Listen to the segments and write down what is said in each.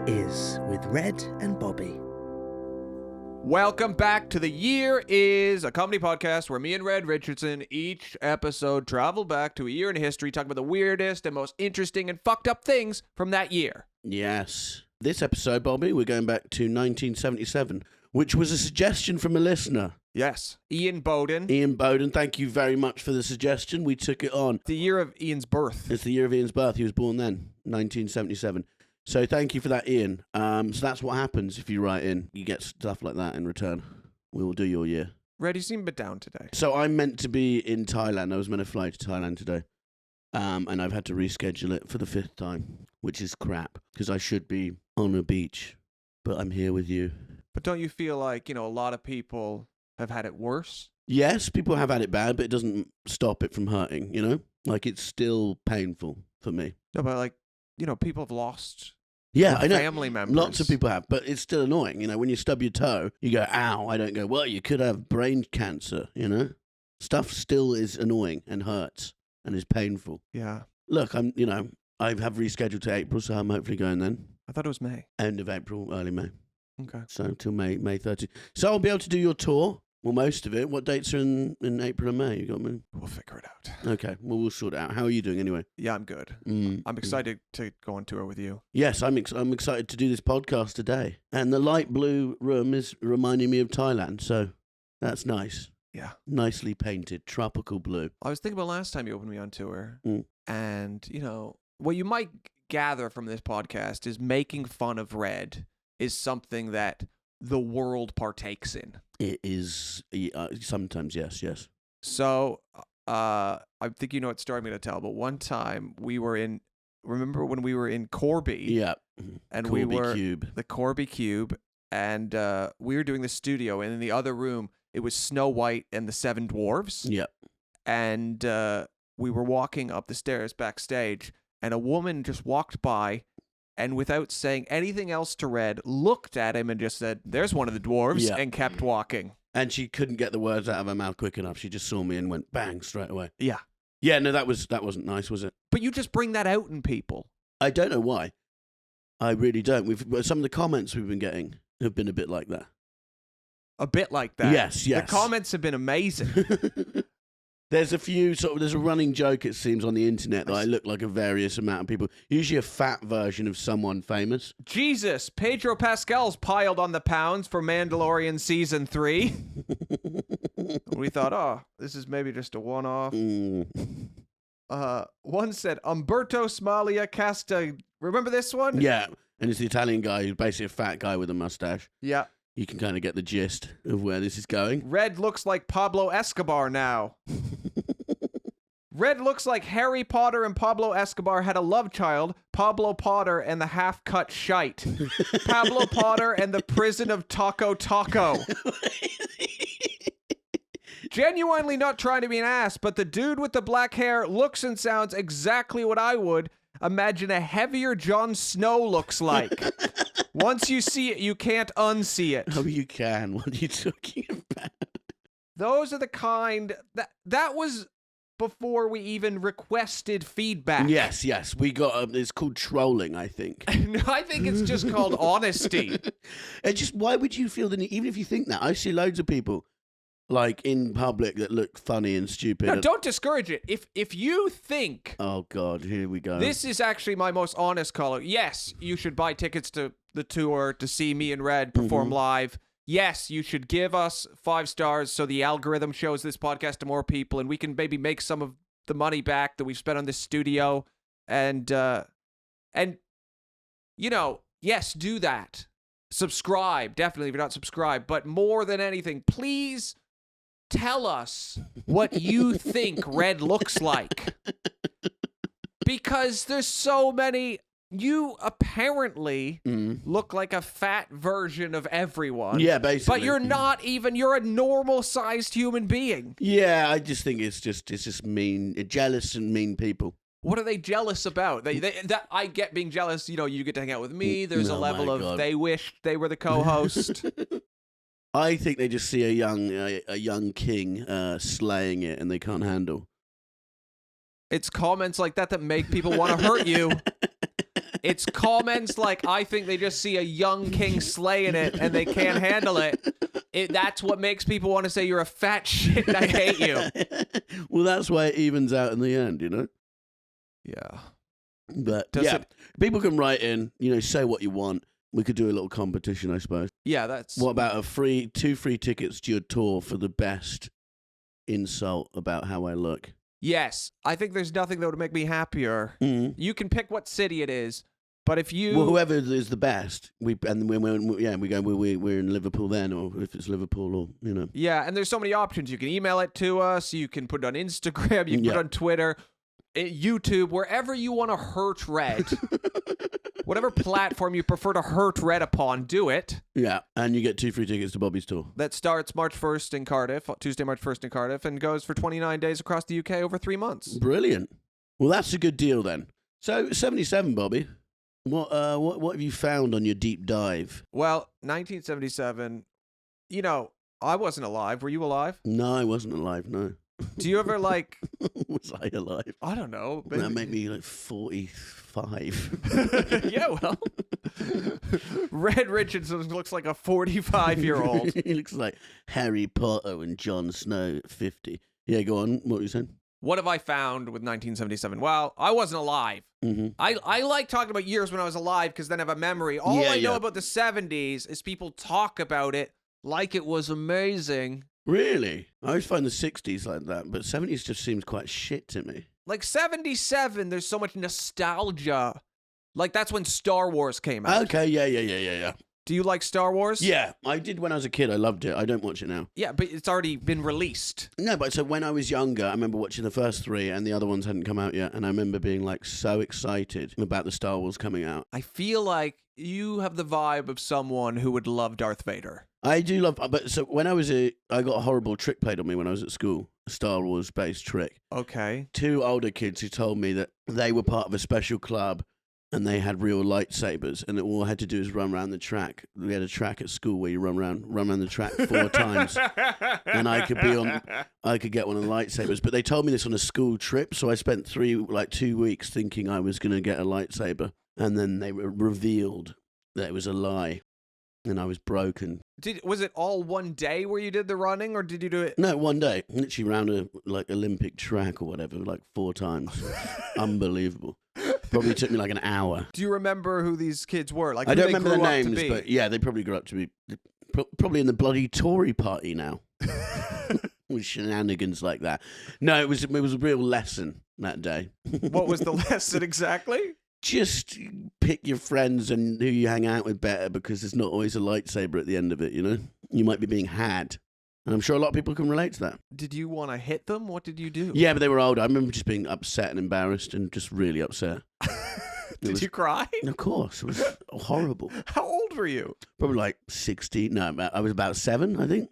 Year Is with Red and Bobby. Welcome back to The Year Is, a comedy podcast where me and Red Richardson each episode travel back to a year in history, talk about the weirdest and most interesting and fucked up things from that year. Yes. This episode, Bobby, we're going back to 1977, which was a suggestion from a listener. Yes. Ian Bowden. Ian Bowden, thank you very much for the suggestion. We took it on. The year of Ian's birth. It's the year of Ian's birth. He was born then, 1977. So thank you for that, Ian. So that's what happens if you write in. You get stuff like that in return. We will do your year. Red, you seem a bit down today. So I'm meant to be in Thailand. I was meant to fly to Thailand today. And I've had to reschedule it for the 5th time, which is crap, because I should be on a beach, but I'm here with you. But don't you feel like, a lot of people have had it worse? Yes, people have had it bad, but it doesn't stop it from hurting, Like, it's still painful for me. No, but people have lost I know. family members. Lots of people have, but it's still annoying. When you stub your toe, you go, ow. I don't go, well, you could have brain cancer, Stuff still is annoying and hurts and is painful. Yeah. Look, I have rescheduled to April, so I'm hopefully going then. I thought it was May. End of April, early May. Okay. So till May 30th. So I'll be able to do your tour. Well, most of it. What dates are in April and May? You got me? We'll figure it out. Okay. Well, we'll sort it out. How are you doing anyway? Yeah, I'm good. I'm excited to go on tour with you. Yes, I'm excited to do this podcast today. And the light blue room is reminding me of Thailand, so that's nice. Yeah. Nicely painted, tropical blue. I was thinking about last time you opened me on tour, and, what you might gather from this podcast is making fun of Red is something that the world partakes in. It is, sometimes, yes. So, I think you know what story I'm going to tell, but one time remember when we were in Corby? Yeah. And Corby we were Cube. the Corby Cube, and we were doing the studio, and in the other room, it was Snow White and the Seven Dwarves. Yep. And we were walking up the stairs backstage, and a woman just walked by, and without saying anything else to Red, looked at him and just said, "There's one of the dwarves," and kept walking. And she couldn't get the words out of her mouth quick enough. She just saw me and went bang straight away. Yeah. Yeah, no, that wasn't nice, was it? But you just bring that out in people. I don't know why. I really don't. Some of the comments we've been getting have been a bit like that. A bit like that. Yes. The comments have been amazing. There's a running joke, it seems, on the internet that I look like a various amount of people. Usually a fat version of someone famous. Jesus, Pedro Pascal's piled on the pounds for Mandalorian Season 3. We thought, this is maybe just a one-off. One said, Umberto Smalia Casta. Remember this one? Yeah, and it's the Italian guy who's basically a fat guy with a mustache. Yeah. You can kind of get the gist of where this is going. Red looks like Pablo Escobar now. Red looks like Harry Potter and Pablo Escobar had a love child, Pablo Potter and the half-cut shite. Pablo Potter and the prison of Taco Taco. Genuinely not trying to be an ass, but the dude with the black hair looks and sounds exactly what I would imagine a heavier Jon Snow looks like. Once you see it, you can't unsee it. Oh, you can. What are you talking about? Those are the kind... That was before we even requested feedback. Yes. We got... it's called trolling, I think. No, I think it's just called honesty. Why would you feel the need... Even if you think that, I see loads of people, like, in public that look funny and stupid. No, don't discourage it. If you think... Oh, God, here we go. This is actually my most honest call. Yes, you should buy tickets to the tour to see me and Red perform live. Yes, you should give us 5 stars so the algorithm shows this podcast to more people and we can maybe make some of the money back that we've spent on this studio. And yes, do that. Subscribe, definitely, if you're not subscribed. But more than anything, please tell us what you think Red looks like. Because there's so many... You apparently look like a fat version of everyone. Yeah, basically. But you're not even, you're a normal-sized human being. Yeah, I just think it's just mean, jealous and mean people. What are they jealous about? That I get being jealous, you get to hang out with me. There's a level of they wish they were the co-host. I think they just see a young king slaying it and they can't handle. It's comments like that make people want to hurt you. It's comments like, I think they just see a young king slaying it and they can't handle it. That's what makes people want to say you're a fat shit and I hate you. Well, that's why it evens out in the end, you know? Yeah. But people can write in, say what you want. We could do a little competition, I suppose. Yeah, that's... What about two free tickets to your tour for the best insult about how I look? Yes. I think there's nothing that would make me happier. Mm-hmm. You can pick what city it is, but if you... Well, whoever is the best, we go, we're in Liverpool then, or if it's Liverpool, or, Yeah, and there's so many options. You can email it to us. You can put it on Instagram. You can put it on Twitter, YouTube, wherever you want to hurt Red. Whatever platform you prefer to hurt Red upon, do it. Yeah, and you get 2 free tickets to Bobby's tour. That starts March 1st in Cardiff, Tuesday, March 1st in Cardiff, and goes for 29 days across the UK over 3 months. Brilliant. Well, that's a good deal then. So, 77, Bobby. What have you found on your deep dive? Well, 1977, I wasn't alive. Were you alive? No, I wasn't alive, no. Do you ever Was I alive? I don't know. That made me 45. Yeah, well. Red Richardson looks like a 45-year-old. He looks like Harry Potter and Jon Snow at 50. Yeah, go on. What were you saying? What have I found with 1977? Well, I wasn't alive. Mm-hmm. I like talking about years when I was alive because then I have a memory. All I know about the 70s is people talk about it like it was amazing. Really? I always find the 60s like that, but 70s just seems quite shit to me. Like 77, there's so much nostalgia. Like that's when Star Wars came out. Okay, yeah. Do you like Star Wars? Yeah, I did when I was a kid. I loved it. I don't watch it now. Yeah, but it's already been released. No, but so when I was younger, I remember watching the first 3 and the other ones hadn't come out yet, and I remember being so excited about the Star Wars coming out. I feel like you have the vibe of someone who would love Darth Vader. I do love, but so when I got a horrible trick played on me when I was at school, a Star Wars based trick. Okay. 2 older kids who told me that they were part of a special club and they had real lightsabers, and all I had to do is run around the track. We had a track at school where you run around the track 4 times, and I could get one of the lightsabers. But they told me this on a school trip, so I spent 2 weeks thinking I was going to get a lightsaber, and then they were revealed that it was a lie. And I was broken. Was it all one day where you did the running, or did you do it? No, one day. Literally round a Olympic track or whatever, 4 times. Unbelievable. Probably took me an hour. Do you remember who these kids were? I don't remember their names, but yeah, they probably grew up to be probably in the bloody Tory party now. With shenanigans like that. No, it was a real lesson that day. What was the lesson exactly? Just pick your friends and who you hang out with better, because there's not always a lightsaber at the end of it, You might be being had. And I'm sure a lot of people can relate to that. Did you want to hit them? What did you do? Yeah, but they were older. I remember just being upset and embarrassed and just really upset. Did you cry? Of course. It was horrible. How old were you? Probably 60. No, I was about 7, I think.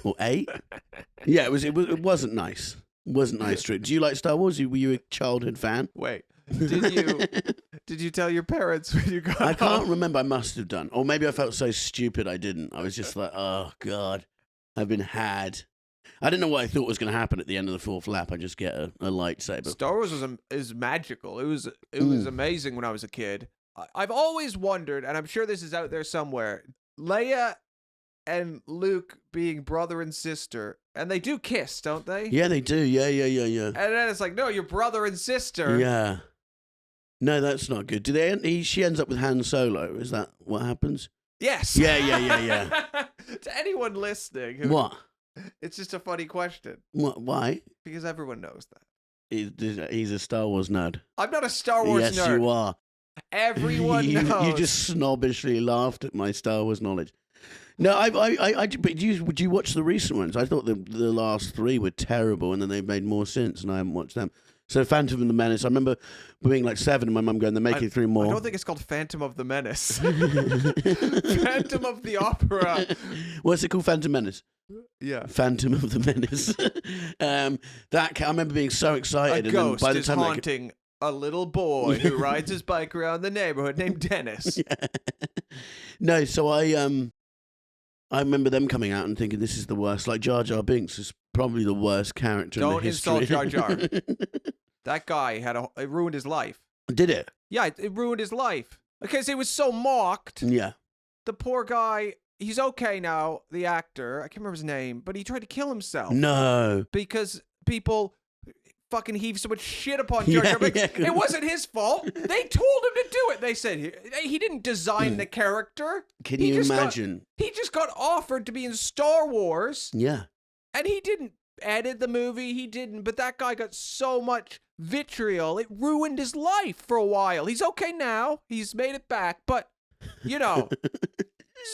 Or 8. Yeah, it wasn't nice. It wasn't nice. Do you like Star Wars? Were you a childhood fan? Wait. Did you tell your parents when you got I can't remember. I must have done. Or maybe I felt so stupid I didn't. I was just like, oh, God, I've been had. I didn't know what I thought was going to happen at the end of the 4th lap. I just get a lightsaber. Star Wars is magical. It was amazing when I was a kid. I've always wondered, and I'm sure this is out there somewhere, Leia and Luke being brother and sister, and they do kiss, don't they? Yeah, they do. Yeah. And then it's like, no, you're brother and sister. Yeah. No, that's not good. She ends up with Han Solo. Is that what happens? Yes. Yeah. To anyone listening. What? It's just a funny question. What? Why? Because everyone knows that. He's a Star Wars nerd. I'm not a Star Wars nerd. Yes, you are. Everyone knows. You just snobbishly laughed at my Star Wars knowledge. No, but would you watch the recent ones? I thought the last 3 were terrible, and then they've made more since, and I haven't watched them. So Phantom of the Menace, I remember being 7 and my mum going, they're making 3 more. I don't think it's called Phantom of the Menace. Phantom of the Opera. What's it called? Phantom Menace? Yeah. Phantom of the Menace. I remember being so excited. A ghost is haunting a little boy who rides his bike around the neighborhood named Dennis. Yeah. No, so I remember them coming out and thinking this is the worst. Jar Jar Binks is probably the worst character in the history. Don't insult Jar Jar. That guy it ruined his life. Did it? Yeah, it ruined his life because he was so mocked. Yeah. The poor guy, he's okay now, the actor. I can't remember his name, but he tried to kill himself. No. Because people fucking heave so much shit upon Jar Jar Binks. It wasn't his fault. They told him to do it. They said he didn't design the character. Can you imagine? He just got offered to be in Star Wars. Yeah. And he didn't edit the movie. He didn't. But that guy got so much vitriol. It ruined his life for a while. He's okay now. He's made it back. But,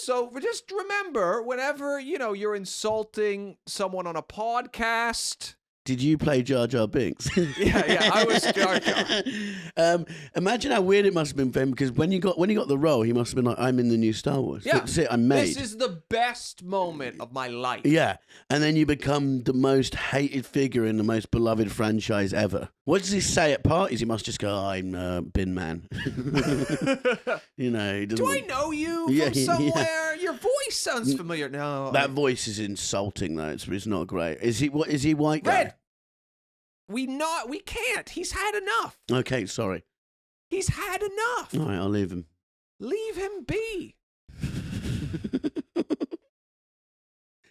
so just remember, whenever, you're insulting someone on a podcast... Did you play Jar Jar Binks? Yeah, I was Jar Jar. Imagine how weird it must have been for him, because when he got the role, he must have been like, "I'm in the new Star Wars. Yeah, that's it. I'm made. This is the best moment of my life." Yeah, and then you become the most hated figure in the most beloved franchise ever. What does he say at parties? He must just go, "I'm Bin Man." He doesn't. Do I know you from somewhere? Your voice sounds familiar. No, that voice is insulting though. It's not great. Is he? What is he? White guy? Red. We can't. He's had enough. Okay, sorry. He's had enough. All right, I'll leave him. Leave him be.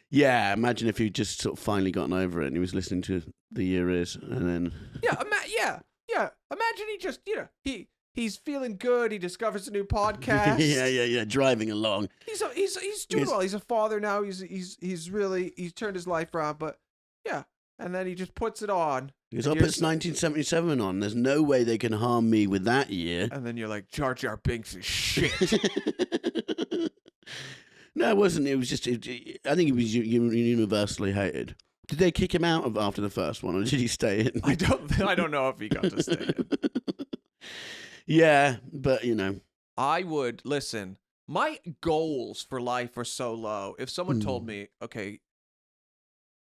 Yeah, imagine if he'd just sort of finally gotten over it and he was listening to The Year Is and then... Yeah. Imagine he just, he's feeling good. He discovers a new podcast. Yeah, driving along. He's doing well. He's a father now. He's turned his life around, but yeah. And then he just puts it on. Because I put 1977 on. There's no way they can harm me with that year. And then you're like, Jar Jar Binks is shit. No, it wasn't. It was just. I think he was universally hated. Did they kick him out after the first one, or did he stay in? I don't know if he got to stay in. Yeah, but I would listen. My goals for life are so low. If someone told me, okay,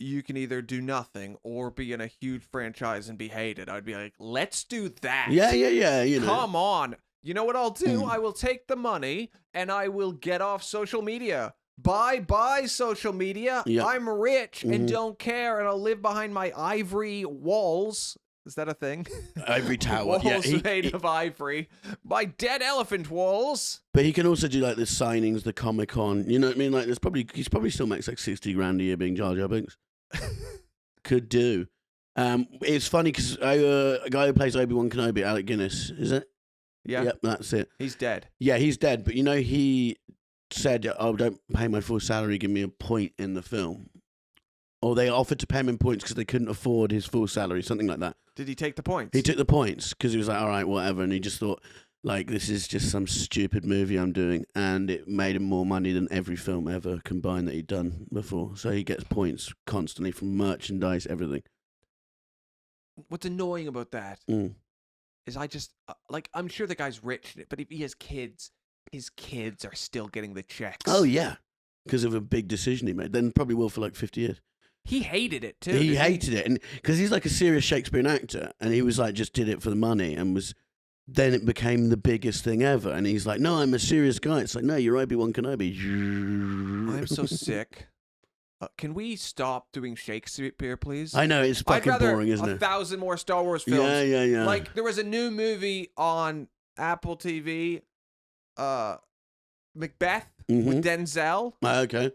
you can either do nothing or be in a huge franchise and be hated, I'd be like, let's do that. Yeah. Come on. You know what I'll do? I will take the money and I will get off social media. Bye, social media. Yep. I'm rich and don't care, and I'll live behind my ivory walls. Is that a thing? Ivory tower. Walls made of ivory. My dead elephant walls. But he can also do like the signings, the Comic-Con. You know what I mean? Like he's probably still makes like 60 grand a year being Jar Jar Binks. Could do. It's funny because a guy who plays Obi-Wan Kenobi, Alec Guinness, is it? Yeah. Yep, that's it. He's dead. Yeah, he's dead. But he said, "Oh, don't pay my full salary. Give me a point in the film." Or they offered to pay him in points because they couldn't afford his full salary, something like that. Did he take the points? He took the points because he was like, all right, whatever. And he just thought, like, this is just some stupid movie I'm doing. And it made him more money than every film ever combined that he'd done before. So he gets points constantly from merchandise, everything. What's annoying about that is I just, I'm sure the guy's rich, but if he has kids, his kids are still getting the checks. Oh, yeah. Because of a big decision he made. Then probably will for like 50 years. He hated it, too. He hated it. And because he's like a serious Shakespearean actor. And he was like, just did it for the money. And then it became the biggest thing ever. And he's like, no, I'm a serious guy. It's like, no, you're Obi-Wan Kenobi. I'm so sick. Can we stop doing Shakespeare, please? I know, it's fucking boring, isn't it? 1,000 more Star Wars films. Yeah. Like, there was a new movie on Apple TV, Macbeth, with Denzel. Okay.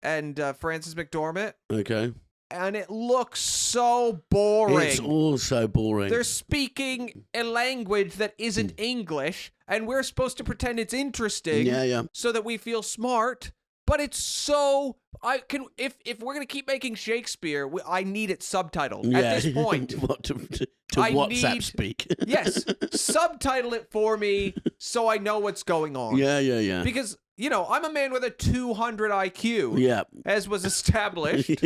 And Frances McDormand. Okay. And it looks so boring. It's all so boring. They're speaking a language that isn't English, and we're supposed to pretend it's interesting so that we feel smart. But it's so... If we're going to keep making Shakespeare, I need it subtitled at this point. What, to WhatsApp speak? Yes. Subtitle it for me so I know what's going on. Yeah. Because, I'm a man with a 200 IQ. Yeah. As was established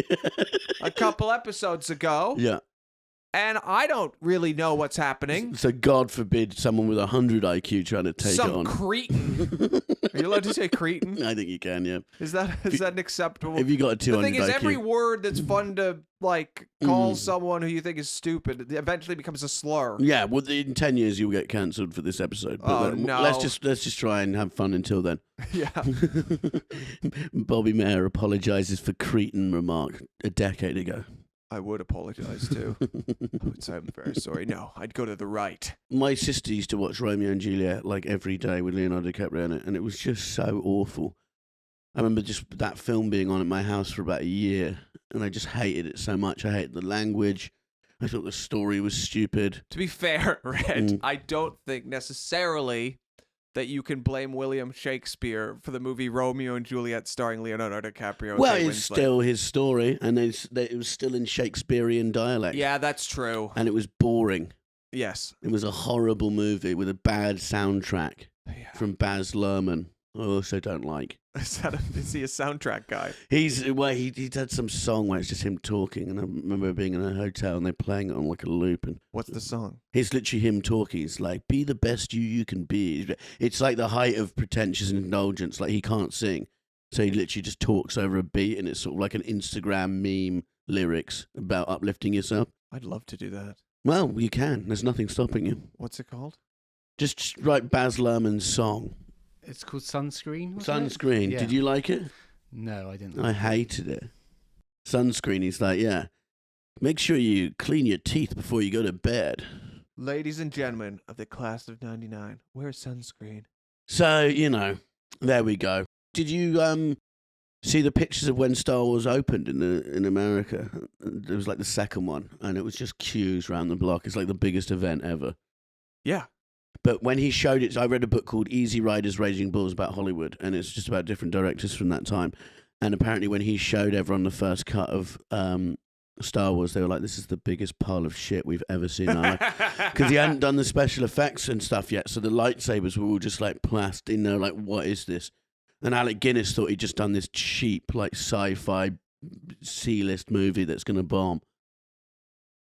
a couple episodes ago. Yeah. And I don't really know what's happening. So God forbid someone with 100 IQ trying to take it on. Some cretin. Are you allowed to say cretin? I think you can, yeah. Is that an acceptable? If you got a 200 The thing is, IQ. every word that's fun to call someone who you think is stupid eventually becomes a slur. Yeah, well, in 10 years you'll get cancelled for this episode. But no. Let's just try and have fun until then. Yeah. Bobby Mair apologizes for cretin remark a decade ago. I would apologize too. I would say I'm very sorry. No, I'd go to the right. My sister used to watch Romeo and Juliet like every day with Leonardo DiCaprio in it, and it was just so awful. I remember just that film being on at my house for about a year, and I just hated it so much. I hated the language. I thought the story was stupid. To be fair, Red, I don't think necessarily that you can blame William Shakespeare for the movie Romeo and Juliet starring Leonardo DiCaprio. Well, it's still his story, and it was still in Shakespearean dialect. Yeah, that's true. And it was boring. Yes. It was a horrible movie with a bad soundtrack from Baz Luhrmann. I also don't like. Is he a soundtrack guy? He had some song where it's just him talking, and I remember being in a hotel and they're playing it on like a loop. And what's the song? It's literally him talking. It's like, be the best you can be. It's like the height of pretentious indulgence. Like, he can't sing, so he literally just talks over a beat, and it's sort of like an Instagram meme lyrics about uplifting yourself. I'd love to do that. Well, you can. There's nothing stopping you. What's it called? Just write Baz Luhrmann's song. It's called Sunscreen. Sunscreen. Yeah. Did you like it? No, I didn't. I hated it. Sunscreen. He's like, yeah. Make sure you clean your teeth before you go to bed. Ladies and gentlemen of the class of '99, wear sunscreen. So, there we go. Did you see the pictures of when Star Wars opened in America? It was like the second one, and it was just queues around the block. It's like the biggest event ever. Yeah. But when he showed it, I read a book called Easy Riders, Raging Bulls about Hollywood, and it's just about different directors from that time. And apparently when he showed everyone the first cut of Star Wars, they were like, this is the biggest pile of shit we've ever seen in our life. Because he hadn't done the special effects and stuff yet, so the lightsabers were all just like plastic, and they're like, what is this? And Alec Guinness thought he'd just done this cheap, like, sci-fi C-list movie that's going to bomb.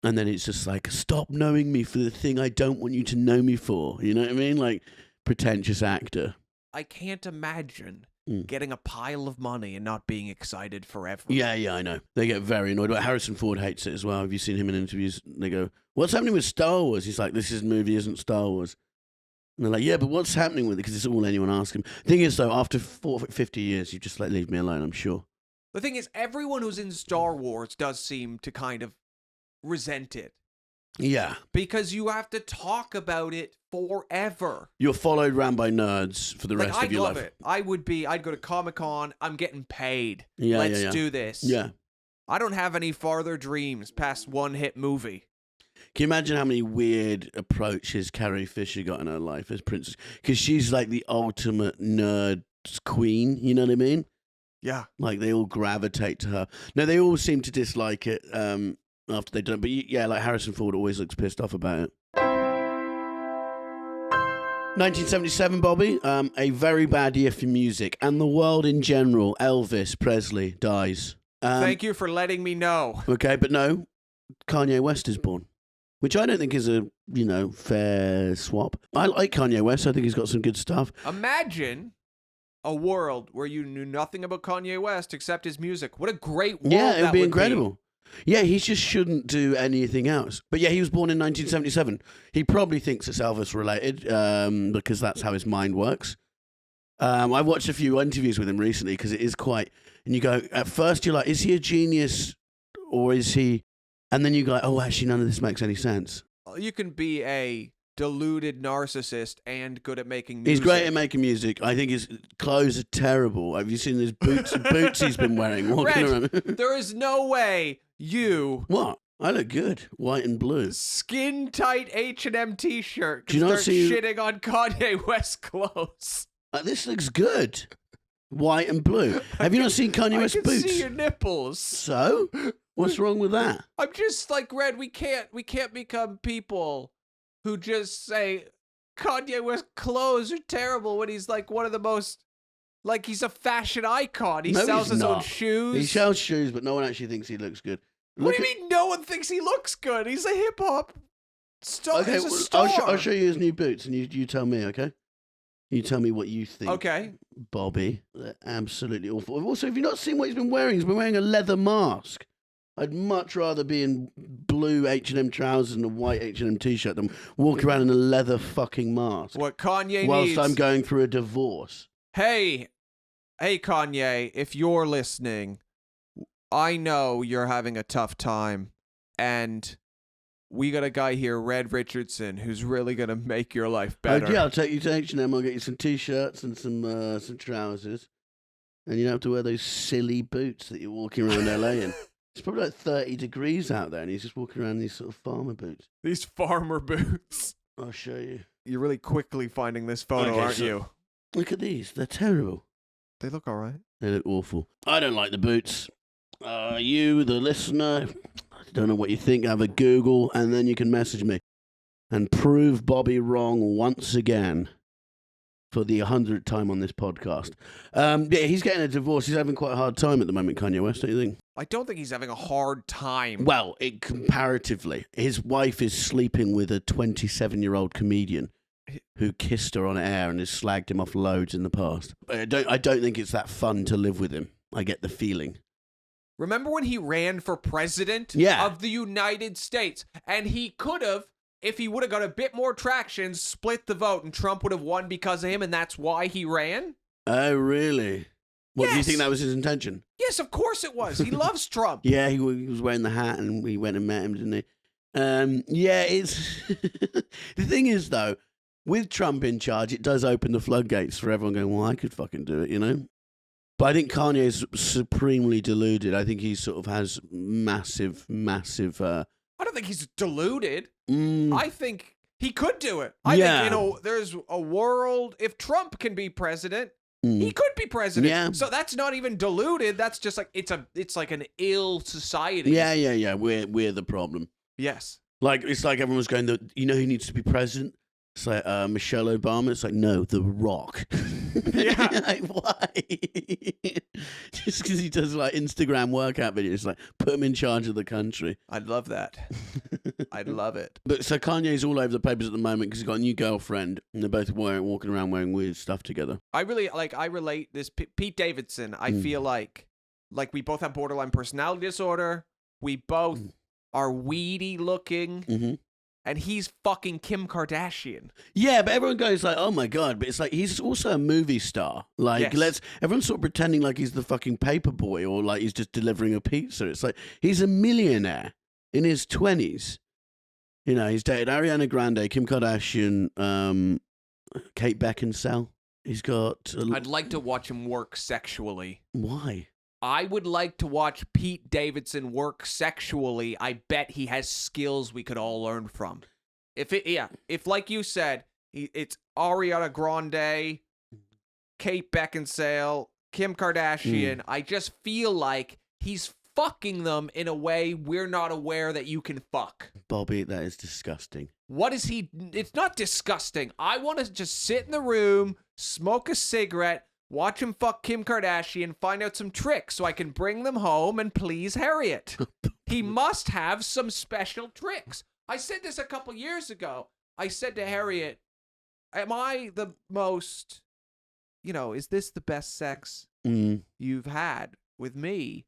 And then it's just like, stop knowing me for the thing I don't want you to know me for. You know what I mean? Like, pretentious actor. I can't imagine getting a pile of money and not being excited forever. Yeah, I know. They get very annoyed. But Harrison Ford hates it as well. Have you seen him in interviews? They go, what's happening with Star Wars? He's like, this movie isn't Star Wars. And they're like, yeah, but what's happening with it? Because it's all anyone asks him. Thing is, though, after 50 years, you just leave me alone, I'm sure. The thing is, everyone who's in Star Wars does seem to kind of resent it. Yeah. Because you have to talk about it forever. You're followed around by nerds for the rest of your life. I'd love it. I'd go to Comic-Con. I'm getting paid. Yeah, Let's do this. Yeah. I don't have any farther dreams past one-hit movie. Can you imagine how many weird approaches Carrie Fisher got in her life as princess? Because she's like the ultimate nerd queen, you know what I mean? Yeah. Like, they all gravitate to her. No, they all seem to dislike it after they've done it. But yeah, like Harrison Ford always looks pissed off about it. 1977, Bobby, a very bad year for music and the world in general. Elvis Presley dies. Thank you for letting me know. Okay, but no, Kanye West is born. Which I don't think is a, fair swap. I like Kanye West. I think he's got some good stuff. Imagine a world where you knew nothing about Kanye West except his music. What a great world Yeah, it would be incredible. Yeah, he just shouldn't do anything else. But yeah, he was born in 1977. He probably thinks it's Elvis related because that's how his mind works. I watched a few interviews with him recently because it is quite... And you go, at first you're like, is he a genius or is he... And then you go, oh, actually, none of this makes any sense. You can be a deluded narcissist and good at making music. He's great at making music. I think his clothes are terrible. Have you seen his boots he's been wearing walking around? There is no way you... What? I look good. White and blue. Skin-tight H&M t-shirt Do you not see... shitting on Kanye West clothes. This looks good. White and blue. Have you not seen Kanye West boots? I can see your nipples. So? What's wrong with that? I'm just like, Red, we can't become people who just say Kanye West clothes are terrible when he's like one of the most, like, he's a fashion icon. He sells his own shoes. He sells shoes, but no one actually thinks he looks good. What do you mean no one thinks he looks good? He's a hip-hop star. Okay, he's a star. I'll show you his new boots, and you tell me, okay? You tell me what you think. Okay. Bobby. They're absolutely awful. Also, have you not seen what he's been wearing? He's been wearing a leather mask. I'd much rather be in blue H&M trousers and a white H&M t-shirt than walk around in a leather fucking mask. What Kanye whilst needs... I'm going through a divorce. Hey Kanye, if you're listening, I know you're having a tough time and we got a guy here, Red Richardson, who's really gonna make your life better. Oh, yeah, I'll take you to H&M. I'll get you some t-shirts and some trousers, and you don't have to wear those silly boots that you're walking around LA in. It's probably like 30 degrees out there, and he's just walking around in these sort of farmer boots. These farmer boots. I'll show you. You're really quickly finding this photo, Okay, aren't so- you? Look at these. They're terrible. They look all right. They look awful. I don't like the boots. You, the listener, I don't know what you think. Have a Google, and then you can message me and prove Bobby wrong once again for the 100th time on this podcast. Yeah, he's getting a divorce. He's having quite a hard time at the moment, Kanye West, don't you think? I don't think he's having a hard time. Well, comparatively, his wife is sleeping with a 27-year-old comedian who kissed her on air and has slagged him off loads in the past. I don't think it's that fun to live with him. I get the feeling. Remember when he ran for president of the United States? And he could have, if he would have got a bit more traction, split the vote, and Trump would have won because of him, and that's why he ran? Oh, really? What, do you Yes. think that was his intention? Yes, of course it was. He loves Trump. Yeah, he was wearing the hat and we went and met him, didn't he? Yeah, it's... The thing is, though, with Trump in charge, it does open the floodgates for everyone going, well, I could fucking do it, you know? But I think Kanye is supremely deluded. I think he sort of has massive... I don't think he's deluded. Mm, I think he could do it. I think, there's a world, if Trump can be president, he could be president. Yeah. So that's not even deluded. That's just like, it's like an ill society. yeah. We're the problem. Yes. Like, it's like everyone's going, you know who needs to be president? It's like Michelle Obama. It's like, no, The Rock. Yeah. Like, why? Just because he does like Instagram workout videos, like put him in charge of the country. I'd love that. I'd love it. But so Kanye's all over the papers at the moment because he's got a new girlfriend, and they're both walking around wearing weird stuff together. I relate this. Pete Davidson, I feel like we both have borderline personality disorder. We both are weedy looking. Mm-hmm. And he's fucking Kim Kardashian. Yeah, but everyone goes like, "Oh my god!" But it's like he's also a movie star. Like, Yes. everyone's sort of pretending like he's the fucking paper boy or like he's just delivering a pizza. It's like he's a millionaire in his 20s. You know, he's dated Ariana Grande, Kim Kardashian, Kate Beckinsale. He's got. I'd like to watch him work sexually. Why? I would like to watch Pete Davidson work sexually. I bet he has skills we could all learn from. If like you said, it's Ariana Grande, Kate Beckinsale, Kim Kardashian. I just feel like he's fucking them in a way we're not aware that you can fuck. Bobby, that is disgusting. What is he? It's not disgusting. I want to just sit in the room, smoke a cigarette, watch him fuck Kim Kardashian, find out some tricks so I can bring them home and please Harriet. He must have some special tricks. I said this a couple years ago. I said to Harriet, am I the most, is this the best sex you've had with me?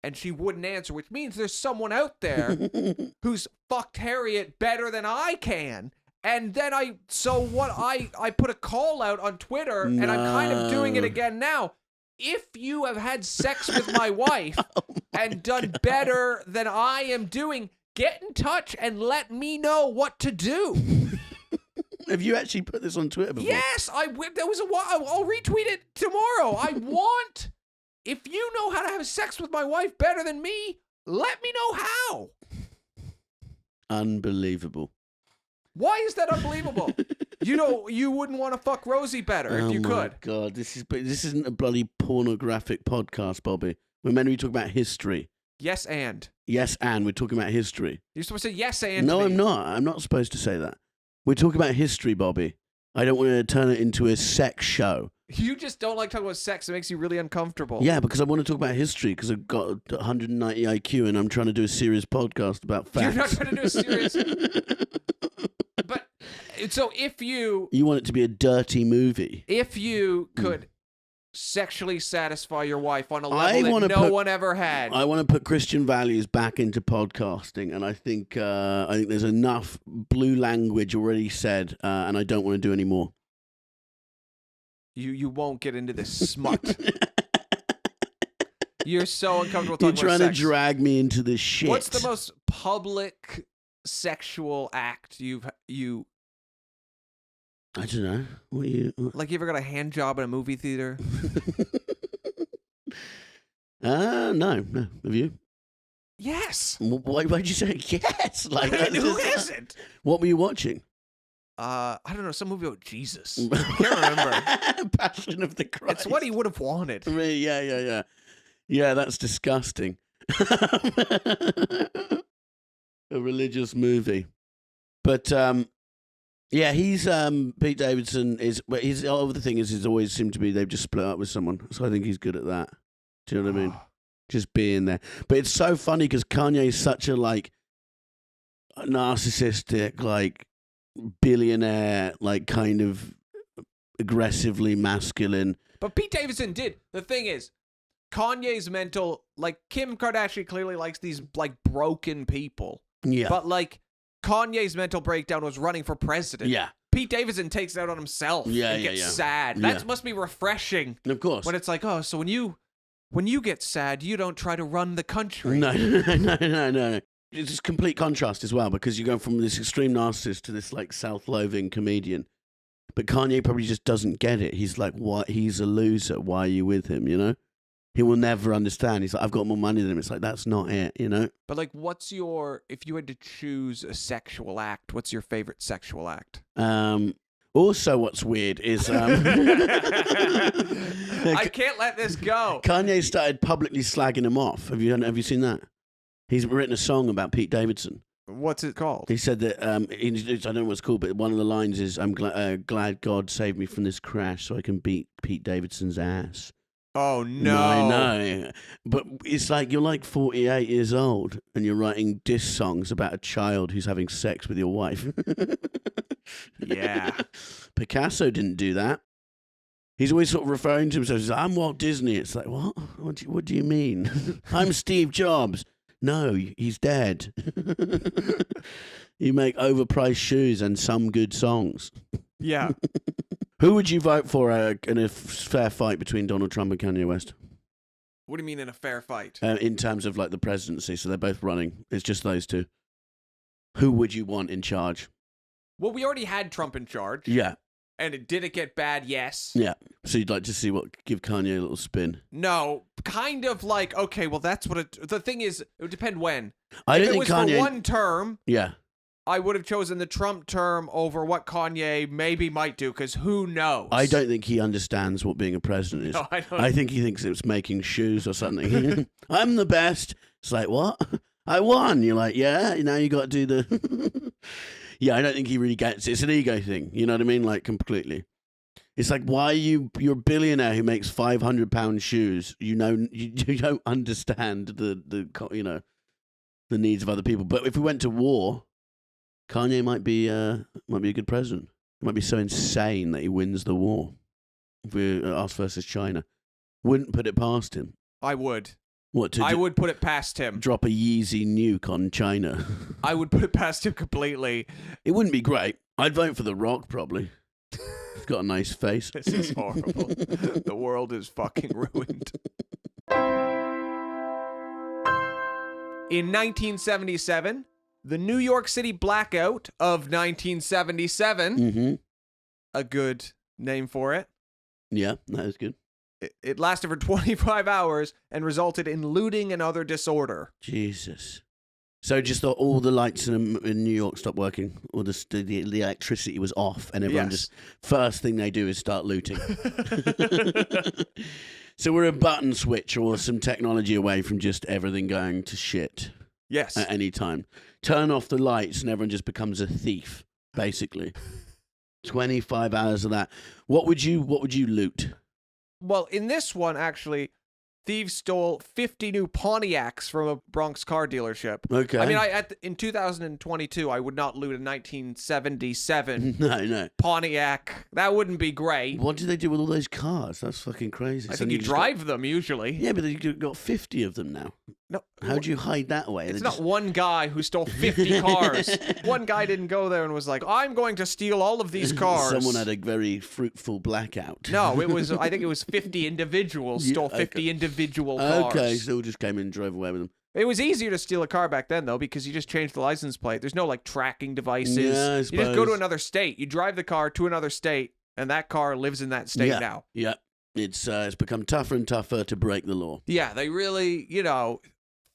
And she wouldn't answer, which means there's someone out there who's fucked Harriet better than I can. And then I put a call out on Twitter, and I'm kind of doing it again now. If you have had sex with my wife and done better than I am doing, get in touch and let me know what to do. Have you actually put this on Twitter before? Yes, I'll retweet it tomorrow. If you know how to have sex with my wife better than me, let me know how. Unbelievable. Why is that unbelievable? You wouldn't want to fuck Rosie better if you could. Oh my God, this isn't a bloody pornographic podcast, Bobby. We're meant to be talking about history. Yes, and. Yes, and we're talking about history. You're supposed to say yes, and. No, me. I'm not. I'm not supposed to say that. We're talking about history, Bobby. I don't want to turn it into a sex show. You just don't like talking about sex. It makes you really uncomfortable. Yeah, because I want to talk about history because I've got 190 IQ and I'm trying to do a serious podcast about facts. You're not trying to do a serious... But, so if you... You want it to be a dirty movie. If you could sexually satisfy your wife on a level that no one ever had. I want to put Christian values back into podcasting, and I think there's enough blue language already said, and I don't want to do any more. You won't get into this smut. You're so uncomfortable You're talking about trying to sex. drag me into this shit. What's the most public sexual act you I don't know. What you? like? You ever got a hand job in a movie theater? No. Have you? Yes. Why'd you say yes? Like, Who isn't? What were you watching? I don't know. Some movie about Jesus. I can't remember. Passion of the Christ. It's what he would have wanted. Yeah. Yeah, that's disgusting. A religious movie. But yeah, he's Pete Davidson is. But his other thing is, he's always seemed to be they've just split up with someone. So I think he's good at that. Do you know what I mean? Just being there. But it's so funny because Kanye is such a like narcissistic, like billionaire, like kind of aggressively masculine. But Pete Davidson did. The thing is, Kanye's mental, like Kim Kardashian clearly likes these like broken people. Yeah. But like Kanye's mental breakdown was running for president. Yeah. Pete Davidson takes it out on himself. Yeah, and yeah, gets yeah. sad. Yeah. That must be refreshing. Of course. When it's like, oh, so when you get sad, you don't try to run the country. No. It's just complete contrast as well because you go from this extreme narcissist to this like self-loathing comedian. But Kanye probably just doesn't get it. He's like, what? He's a loser. Why are you with him? You know? He will never understand. He's like, I've got more money than him. It's like, that's not it, you know? But like, if you had to choose a sexual act, what's your favorite sexual act? Also, what's weird is I can't let this go. Kanye started publicly slagging him off. Have you seen that? He's written a song about Pete Davidson. What's it called? He said that I don't know what it's called, but one of the lines is, "I'm glad God saved me from this crash, so I can beat Pete Davidson's ass." Oh no! I know, but it's like you're like 48 years old and you're writing diss songs about a child who's having sex with your wife. Yeah. Picasso didn't do that. He's always sort of referring to himself as, I'm Walt Disney. It's like, what? What do you mean? I'm Steve Jobs. No, he's dead. You make overpriced shoes and some good songs. Yeah. Who would you vote for in a fair fight between Donald Trump and Kanye West? What do you mean in a fair fight? In terms of like the presidency, so they're both running. It's just those two. Who would you want in charge? Well, we already had Trump in charge. Yeah. And did it get bad? Yes. Yeah. So you'd like to see give Kanye a little spin? No. Kind of like, okay, well, that's what the thing is, it would depend when. I if don't it think was Kanye. for one term, Yeah. I would have chosen the Trump term over what Kanye maybe might do, because who knows? I don't think he understands what being a president is. No, I don't. I think he thinks it's making shoes or something. I'm the best. It's like, what? I won. You're like, yeah, now you got to do the... Yeah, I don't think he really gets it. It's an ego thing. You know what I mean? Like, completely. It's like, why are you're a billionaire who makes £500 shoes. You know, you don't understand the needs of other people. But if we went to war, Kanye might be a good president. It might be so insane that he wins the war. If we're us versus China, wouldn't put it past him. I would. What to I would put it past him. drop a Yeezy nuke on China? I would put it past him completely. It wouldn't be great. I'd vote for The Rock probably. He's got a nice face. This is horrible. The world is fucking ruined. In 1977, the New York City blackout of 1977, Mm-hmm. a good name for it. Yeah, that is good. It lasted for 25 hours and resulted in looting and other disorder. Jesus. So just all the lights in New York stopped working, or the electricity was off, and everyone Yes. just first thing they do is start looting. So we're a button switch or some technology away from just everything going to shit Yes. at any time. Turn off the lights, and everyone just becomes a thief, basically. 25 hours of that. What would you loot? Well, in this one, actually, thieves stole 50 new Pontiacs from a Bronx car dealership. Okay. I mean, in 2022, I would not loot a 1977 No. Pontiac. That wouldn't be great. What do they do with all those cars? That's fucking crazy. I So think you just drive them usually. Yeah, but you've got 50 of them now. No. How do you hide that away? It's They not just- one guy who stole 50 cars. One guy didn't go there and was like, I'm going to steal all of these cars. Someone had a very fruitful blackout. No, I think it was 50 individuals stole 50 individual cars. Okay, so all just came in and drove away with them. It was easier to steal a car back then, though, because you just changed the license plate. There's no, like, tracking devices. Yeah, I you just go to suppose. another state. You drive the car to another state, and that car lives in that state now. Yeah, it's become tougher and tougher to break the law. Yeah, they really,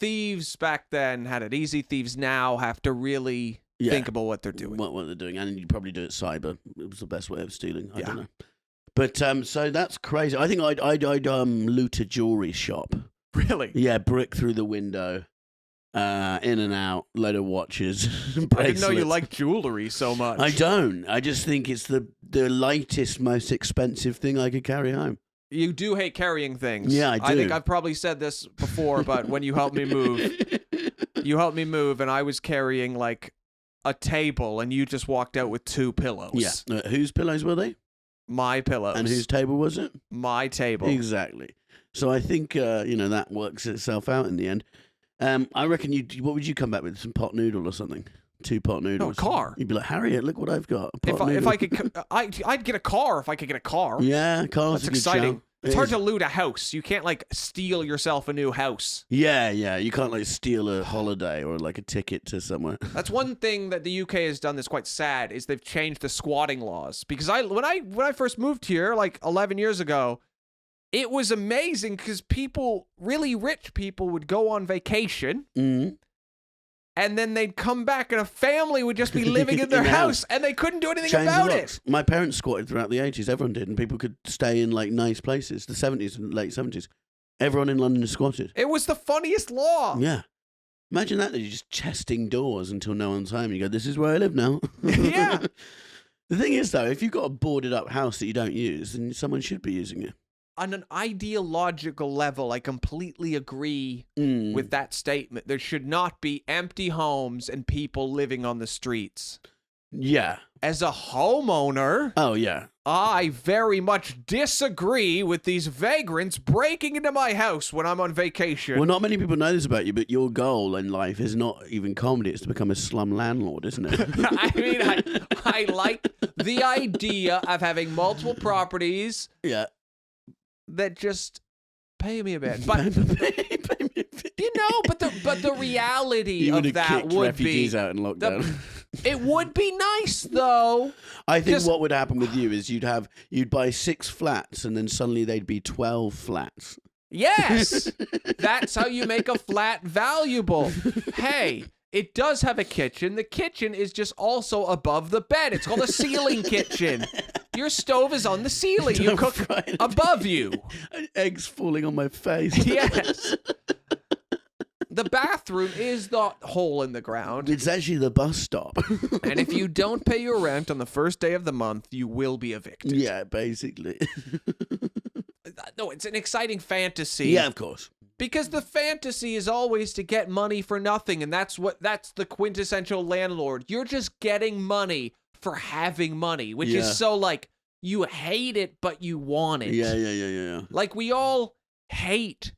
thieves back then had it easy. Thieves now have to really think about what they're doing. What they're doing, and you probably do it cyber. It was the best way of stealing. I Yeah. don't know. But so that's crazy. I think I'd loot a jewelry shop. Really? Yeah, brick through the window, in and out, load of watches. I didn't know you bracelets. liked jewelry so much. I don't. I just think it's the lightest, most expensive thing I could carry home. You do hate carrying things. Yeah, I do. I think I've probably said this before, but when you helped me move, and I was carrying like a table, and you just walked out with 2 pillows. Yeah. Whose pillows were they? My pillows. And whose table was it? My table. Exactly. So I think that works itself out in the end. I reckon what would you come back with? Some pot noodle or something? 2 pot noodles. No, a car. You'd be like, Harriet, look what I've got. A If pot I noodle. could, I'd get a car if I could get a car. Yeah, car's That's a good exciting. shout. It's It hard is. to loot a house. You can't like steal yourself a new house. Yeah. You can't like steal a holiday or like a ticket to somewhere. That's one thing that the UK has done that's quite sad is they've changed the squatting laws. Because when I first moved here like 11 years ago, it was amazing because really rich people would go on vacation Mm. and then they'd come back and a family would just be living in their In the house house. and they couldn't do anything Change the about locks. it. My parents squatted throughout the 80s. Everyone did, and people could stay in like nice places. The 70s and late 70s. Everyone in London squatted. It was the funniest law. Yeah. Imagine that you're just chesting doors until no one's home. You go, this is where I live now. Yeah. The thing is, though, if you've got a boarded up house that you don't use, then someone should be using it. On an ideological level, I completely agree Mm. with that statement. There should not be empty homes and people living on the streets. Yeah. As a homeowner, Oh, yeah. I very much disagree with these vagrants breaking into my house when I'm on vacation. Well, not many people know this about you, but your goal in life is not even comedy. It's to become a slum landlord, isn't it? I mean, I like the idea of having multiple properties Yeah. that just pay me a bit. But but the reality You would of have that kicked would refugees be out in lockdown. it would be nice though. I think Just- what would happen with you is you'd buy 6 flats and then suddenly they'd be 12 flats. Yes. That's how you make a flat valuable. Hey, it does have a kitchen. The kitchen is just also above the bed. It's called a ceiling kitchen. Your stove is on the ceiling. You Don't cook fry it. above you. Eggs falling on my face. Yes. The bathroom is the hole in the ground. It's actually the bus stop. And if you don't pay your rent on the first day of the month, you will be evicted. Yeah, basically. No, it's an exciting fantasy. Yeah, of course. Because the fantasy is always to get money for nothing, and that's the quintessential landlord. You're just getting money for having money, which Yeah. is so like you hate it, but you want it. Yeah. Like we all hate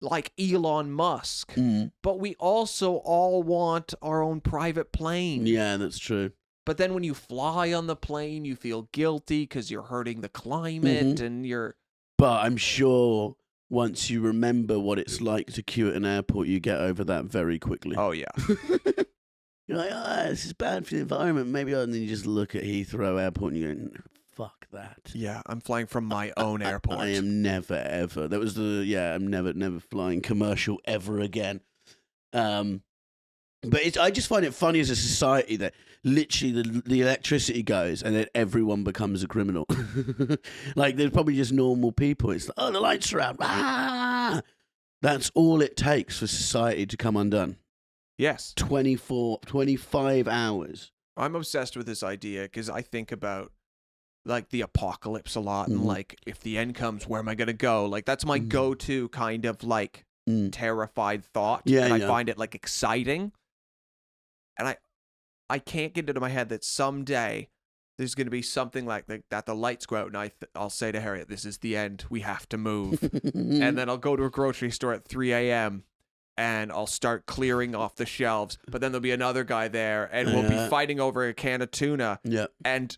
like Elon Musk, Mm. but we also all want our own private plane. Yeah, that's true. But then when you fly on the plane, you feel guilty because you're hurting the climate and you're. But I'm sure once you remember what it's like to queue at an airport, you get over that very quickly. Oh, yeah. You're like, this is bad for the environment. Maybe, and then you just look at Heathrow Airport and you go, fuck that. Yeah, I'm flying from my own airport. I am never, ever. That was I'm never flying commercial ever again. But I just find it funny as a society that literally the electricity goes and then everyone becomes a criminal. Like, they're probably just normal people. It's like, oh, the lights are out. Ah! That's all it takes for society to come undone. Yes. 25 hours. I'm obsessed with this idea because I think about like the apocalypse a lot and like if the end comes, where am I going to go? Like that's my go-to kind of like terrified thought. Yeah, and I yeah. find it like exciting. And I can't get into my head that someday there's going to be something like that the lights go out and I'll say to Harriet, this is the end. We have to move. And then I'll go to a grocery store at 3 a.m. and I'll start clearing off the shelves. But then there'll be another guy there, and we'll be fighting over a can of tuna. Yeah. And,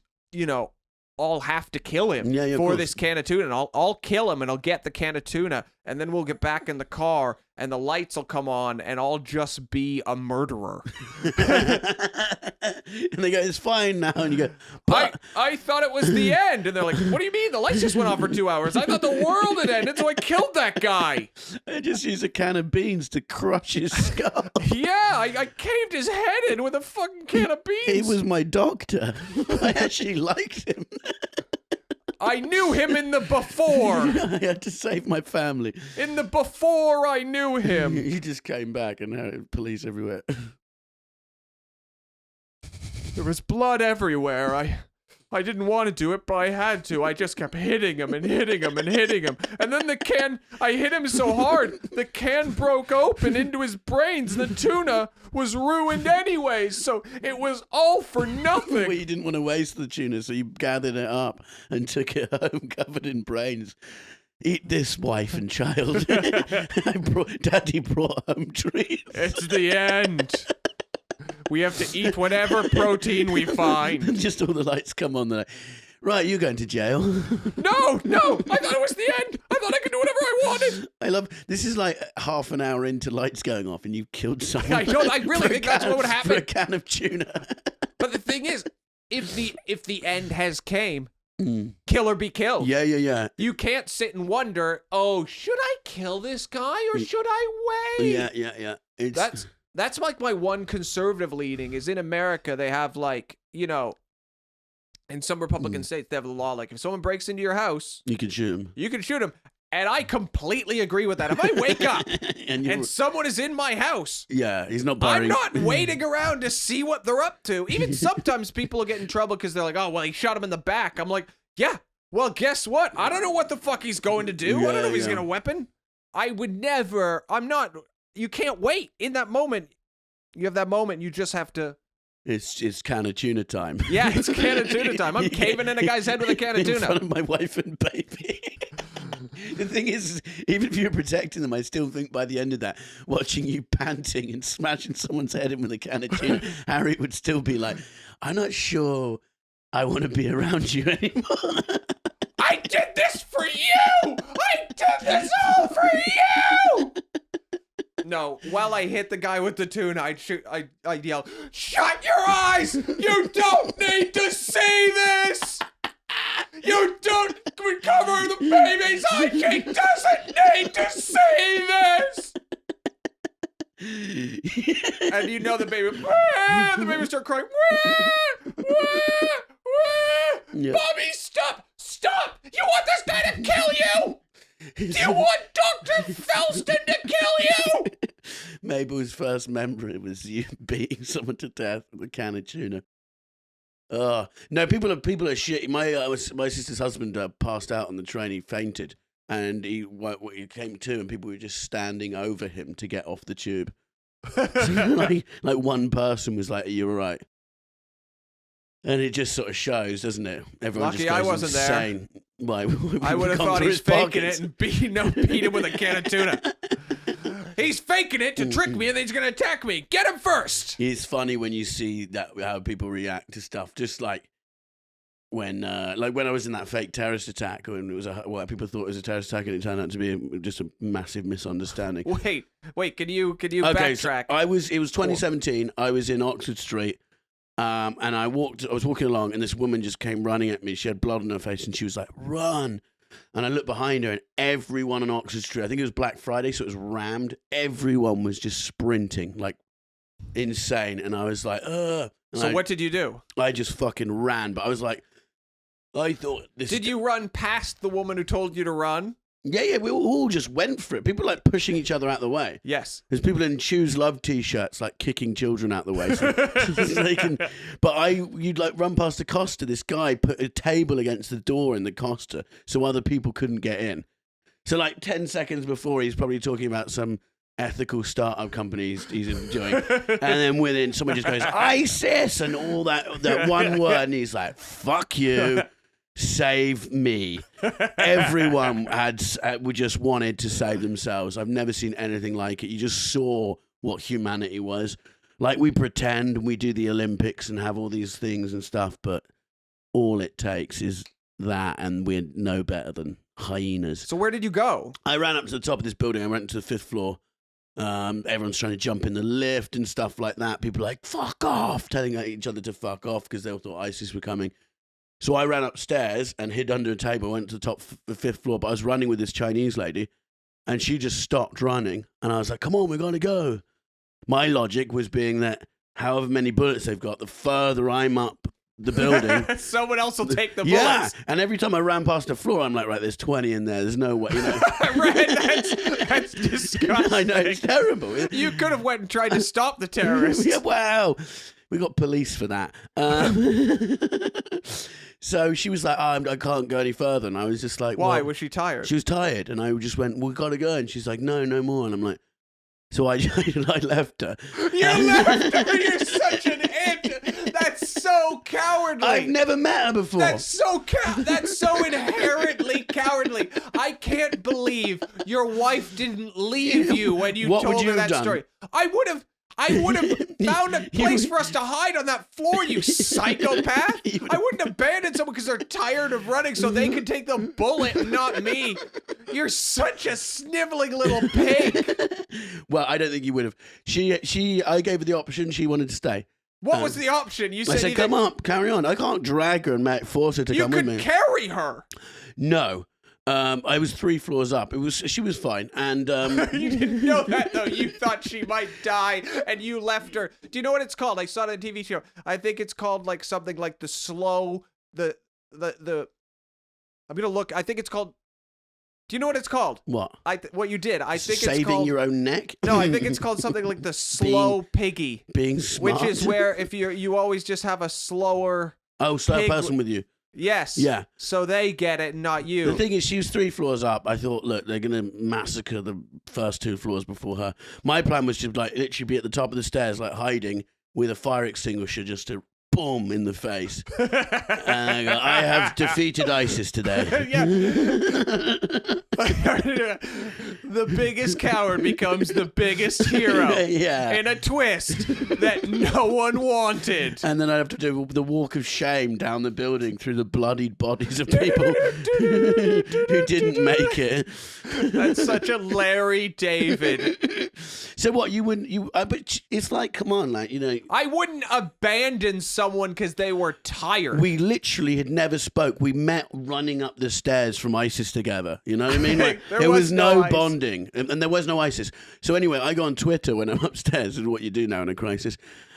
I'll have to kill him of for course. this can of tuna. And I'll kill him, and I'll get the can of tuna, and then we'll get back in the car, and the lights will come on, and I'll just be a murderer. And they go, it's fine now. And you go, but I thought it was the end. And they're like, what do you mean? The lights just went off for 2 hours. I thought the world had ended, so I killed that guy. I just use a can of beans to crush his skull. Yeah, I caved his head in with a fucking can of beans. He was my doctor. I actually liked him. I knew him in the before. I had to save my family. In the before I knew him. He just came back and now police everywhere. There was blood everywhere. I didn't want to do it, but I had to. I just kept hitting him and hitting him and hitting him. And then the can, I hit him so hard, the can broke open into his brains. The tuna was ruined anyways, so it was all for nothing. Well, you didn't want to waste the tuna, so you gathered it up and took it home covered in brains. Eat this, wife and child. Daddy brought home treats. It's the end. We have to eat whatever protein we find. Just all the lights come on. They're like, right, you're going to jail. No, I thought it was the end. I thought I could do whatever I wanted. I love, this is like half an hour into lights going off and you've killed someone. I really think that's what would happen. For a can of tuna. But the thing is, if the end has came, kill or be killed. Yeah. You can't sit and wonder, oh, should I kill this guy or should I wait? Yeah. That's like my one conservative leaning is in America. They have like, in some Republican states, they have the law. Like if someone breaks into your house, you can shoot him. You can shoot him. And I completely agree with that. If I wake up and someone is in my house, he's not I'm not waiting around to see what they're up to. Even sometimes people will get in trouble because they're like, oh, well, he shot him in the back. I'm like, yeah, well, guess what? I don't know what the fuck he's going to do. I don't know if he's got a weapon. I would never, you can't wait. In that moment, you have that moment, you just have to. It's can of tuna time. Yeah, it's can of tuna time. I'm caving in a guy's head with a can of tuna. In front of my wife and baby. The thing is, even if you're protecting them, I still think by the end of that, watching you panting and smashing someone's head in with a can of tuna, Harry would still be like, I'm not sure I want to be around you anymore. I did this for you! I did this all for you! No, while I hit the guy with the tuna, I'd yell, shut your eyes! You don't need to see this! You don't recover the baby's eye! She doesn't need to see this! And the baby, the baby start crying, Yeah. Bobby, stop! Stop! You want this guy to kill you? Do you want Dr. Felston to kill you? Mabel's first memory was you beating someone to death with a can of tuna. No, people are shitty. My sister's husband passed out on the train. He fainted, and he came to, and people were just standing over him to get off the tube. like one person was like, "Are you all right?" And it just sort of shows, doesn't it? Everyone Lucky just goes I wasn't insane. Why? I would have thought he's faking it and beat him with a can of tuna. He's faking it to trick me, and then he's gonna attack me. Get him first. It's funny when you see that how people react to stuff. Just like when I was in that fake terrorist attack, when it was what people thought was a terrorist attack, and it turned out to be just a massive misunderstanding. Wait, can you backtrack? So it was 2017. I was in Oxford Street. And I was walking along, and this woman just came running at me. She had blood on her face, and she was like, run. And I looked behind her, and everyone on Oxford Street, I think it was Black Friday, so it was rammed. Everyone was just sprinting, like insane. And I was like, ugh. So what did you do? I just fucking ran. But I was like, I thought this. Did you run past the woman who told you to run? Yeah, we all just went for it. People like pushing each other out the way. Yes. There's people in Choose Love t-shirts like kicking children out the way. So they can, you'd like run past the Costa. This guy put a table against the door in the Costa so other people couldn't get in. So like 10 seconds before, he's probably talking about some ethical startup company he's doing. And then within, someone just goes, ISIS, and all that one word. And he's like, fuck you. save me. Everyone we just wanted to save themselves. I've never seen anything like it. You just saw what humanity was. Like, we pretend we do the Olympics and have all these things and stuff, but all it takes is that, and we're no better than hyenas. So where did you go? I ran up to the top of this building. I went to the 5th floor. Everyone's trying to jump in the lift and stuff like that. People are like, fuck off, telling each other to fuck off because they all thought ISIS were coming. So I ran upstairs and hid under a table, went to the top the 5th floor, but I was running with this Chinese lady and she just stopped running. And I was like, come on, we got to go. My logic was being that however many bullets they've got, the further I'm up the building. Someone else will take the Yeah, bullets. and every time I ran past the floor, I'm like, right, there's 20 in there. There's no way, you know. Right, that's disgusting. I know, it's terrible. You could have went and tried to stop the terrorists. Yeah, well, we got police for that. So she was like, I can't go any further. And I was just like, Why? well, Was she tired? she was tired. And I just went, we got to go. And she's like, no more. And I'm like, so I left her. You left her. You're such an idiot. That's so cowardly. I've never met her before. That's so inherently cowardly. I can't believe your wife didn't leave you when you What would told you her have that done? story. I would have found a place for us to hide on that floor, you psychopath. I wouldn't abandon someone because they're tired of running so they can take the bullet and not me. You're such a sniveling little pig. Well, I don't think you would have. I gave her the option. She wanted to stay. What was the option? You said I said, either- come up, carry on. I can't drag her and force her to You come with could me. carry her. No. I was 3 floors up. She was fine. And You didn't know that, though. You thought she might die, and you left her. Do you know what it's called? I saw it on a TV show. I think it's called like something like the slow, the. I'm gonna look. I think it's called. Do you know what it's called? what? What you did? I think Saving it's called. your own neck? No, I think it's called something like the slow piggy, Being smart. which is where if you always just have a slower. Oh, slow pig person with you. Yes. Yeah. So they get it, not you. The thing is, she was 3 floors up. I thought, look, they're going to massacre the first 2 floors before her. My plan was to like literally be at the top of the stairs, like hiding with a fire extinguisher just to boom in the face. And I go, I have defeated ISIS today. Yeah. The biggest coward becomes the biggest hero. Yeah. In a twist that no one wanted. And then I have to do the walk of shame down the building through the bloodied bodies of people who didn't make it. That's such a Larry David. So what, you wouldn't, but it's like, come on, like, you know. I wouldn't abandon someone because they were tired. We literally had never spoke. We met running up the stairs from ISIS together. You know what I mean? Like, There was no no ISIS. bonding, and there was no ISIS. So anyway, I go on Twitter when I'm upstairs, is what you do now in a crisis.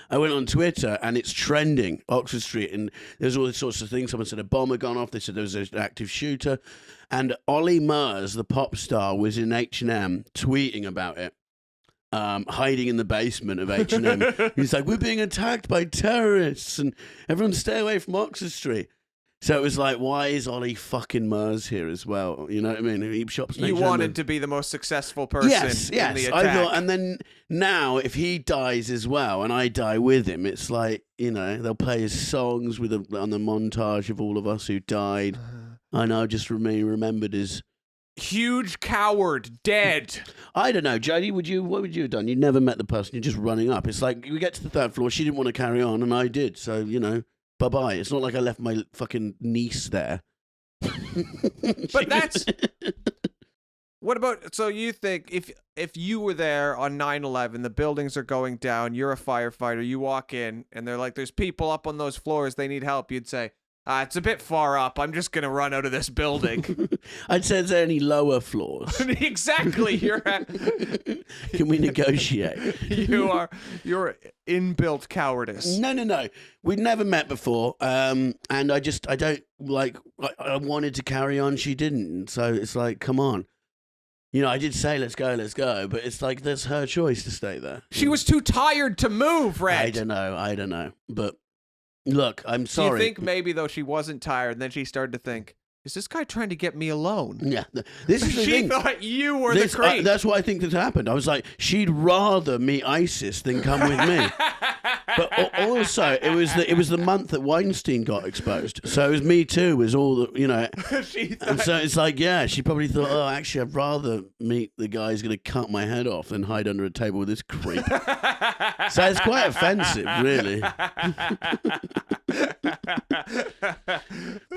I went on Twitter and it's trending, Oxford Street, and there's all these sorts of things. Someone said a bomb had gone off. They said there was an active shooter. And Ollie Murs, the pop star, was in H&M tweeting about it. Hiding in the basement of H&M. He's like, we're being attacked by terrorists and everyone stay away from Oxford Street. So it was like, why is Ollie fucking Murs here as well? You know what I mean? He shops in You H&M. wanted to be the most successful person Yes. in the attack. I thought, and then now if he dies as well and I die with him, it's like, you know, they'll play his songs on the montage of all of us who died. I know, just remembered as Huge coward, dead. I don't know, Jody. What would you have done? You never met the person. You're just running up. It's like we get to the 3rd floor. She didn't want to carry on, and I did. So you know, bye bye. It's not like I left my fucking niece there. But that's. What about? So you think if you were there on 9/11, the buildings are going down. You're a firefighter. You walk in, and they're like, "There's people up on those floors. They need help." You'd say, it's a bit far up. I'm just gonna run out of this building. I'd say, is there any lower floors? Exactly. You're at. Can we negotiate? You're inbuilt cowardice. No. We'd never met before, and I don't like. I wanted to carry on. She didn't. So it's like, come on. You know, I did say let's go, but it's like that's her choice to stay there. She was too tired to move, Red. I don't know, but. Look, I'm sorry. Do you think maybe, though, she wasn't tired, and then she started to think, is this guy trying to get me alone? Yeah, this is the She thing. thought you were the creep. That's what I think that happened. I was like, she'd rather meet ISIS than come with me. But also, it was the month that Weinstein got exposed. So it was Me Too. Was all the and so it's like, yeah, she probably thought, oh, actually, I'd rather meet the guy who's going to cut my head off than hide under a table with this creep. So it's quite offensive, really.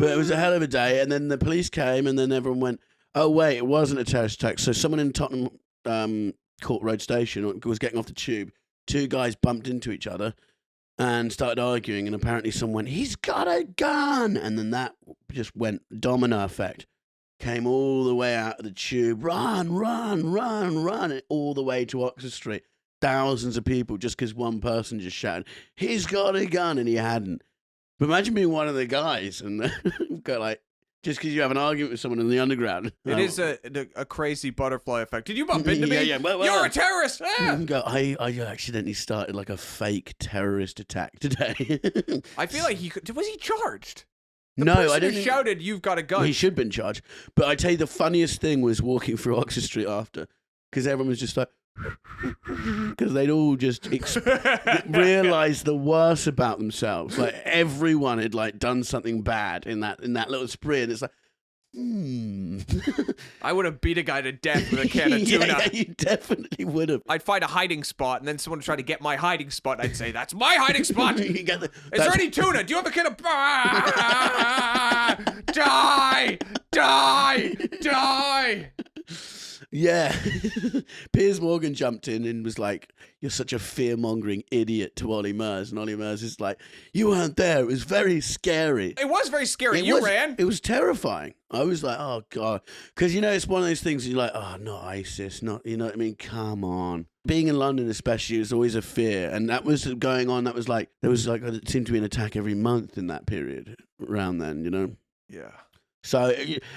But it was a hell of a day, and then the police came, and then everyone went, oh, wait, it wasn't a terrorist attack. So someone in Tottenham Court Road Station was getting off the tube. Two guys bumped into each other and started arguing, and apparently someone went, he's got a gun! And then that just went domino effect. Came all the way out of the tube, run, all the way to Oxford Street. Thousands of people just because one person just shouted, he's got a gun, and he hadn't. But imagine being one of the guys and go like, just because you have an argument with someone in the underground. It is a crazy butterfly effect. Did you bump into me? Yeah. Well, you're a terrorist! Ah! Go, I accidentally started like a fake terrorist attack today. I feel like was he charged? The No, person I didn't. who shouted, you've got a gun. Well, he should have been charged. But I tell you, the funniest thing was walking through Oxford Street after, because everyone was just like, because they'd all just realised the worst about themselves. Like everyone had like done something bad in that little spree, and it's like, I would have beat a guy to death with a can of tuna. Yeah, you definitely would have. I'd find a hiding spot, and then someone would try to get my hiding spot, and I'd say, that's my hiding spot! You get Is there any tuna? Do you have a can of... Die! Die! Die! Yeah. Piers Morgan jumped in and was like, you're such a fear-mongering idiot to Ollie Murs. And Ollie Murs is like, you weren't there. It was very scary. It was very scary. You ran. It was terrifying. I was like, oh, God. Because, it's one of those things you're like, oh, not ISIS. Not, you know what I mean? Come on. Being in London especially was always a fear. And that was going on. There it seemed to be an attack every month in that period around then, Yeah. So,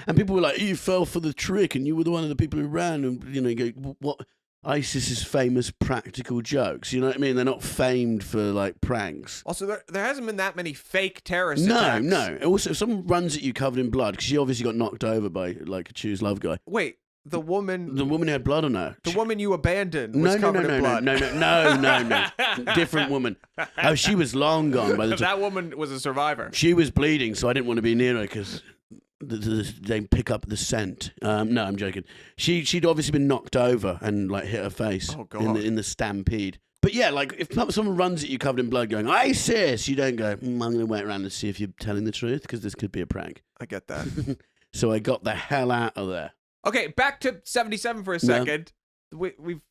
and people were like, you fell for the trick and you were one of the people who ran. And, you go, what? ISIS's famous practical jokes. You know what I mean? They're not famed for, like, pranks. Also, there hasn't been that many fake terrorist attacks. No. Also, if someone runs at you covered in blood, because she obviously got knocked over by, like, a Choose Love guy. Wait, the woman who had blood on her. The woman you abandoned was covered in blood. No. Different woman. Oh, she was long gone by the time. That woman was a survivor. She was bleeding, so I didn't want to be near her because... they pick up the scent. No, I'm joking. She'd obviously been knocked over and like hit her face in the stampede. But yeah, like if someone runs at you covered in blood going, ISIS, you don't go, I'm going to wait around and see if you're telling the truth because this could be a prank. I get that. So I got the hell out of there. Okay, back to 77 for a second. Yeah.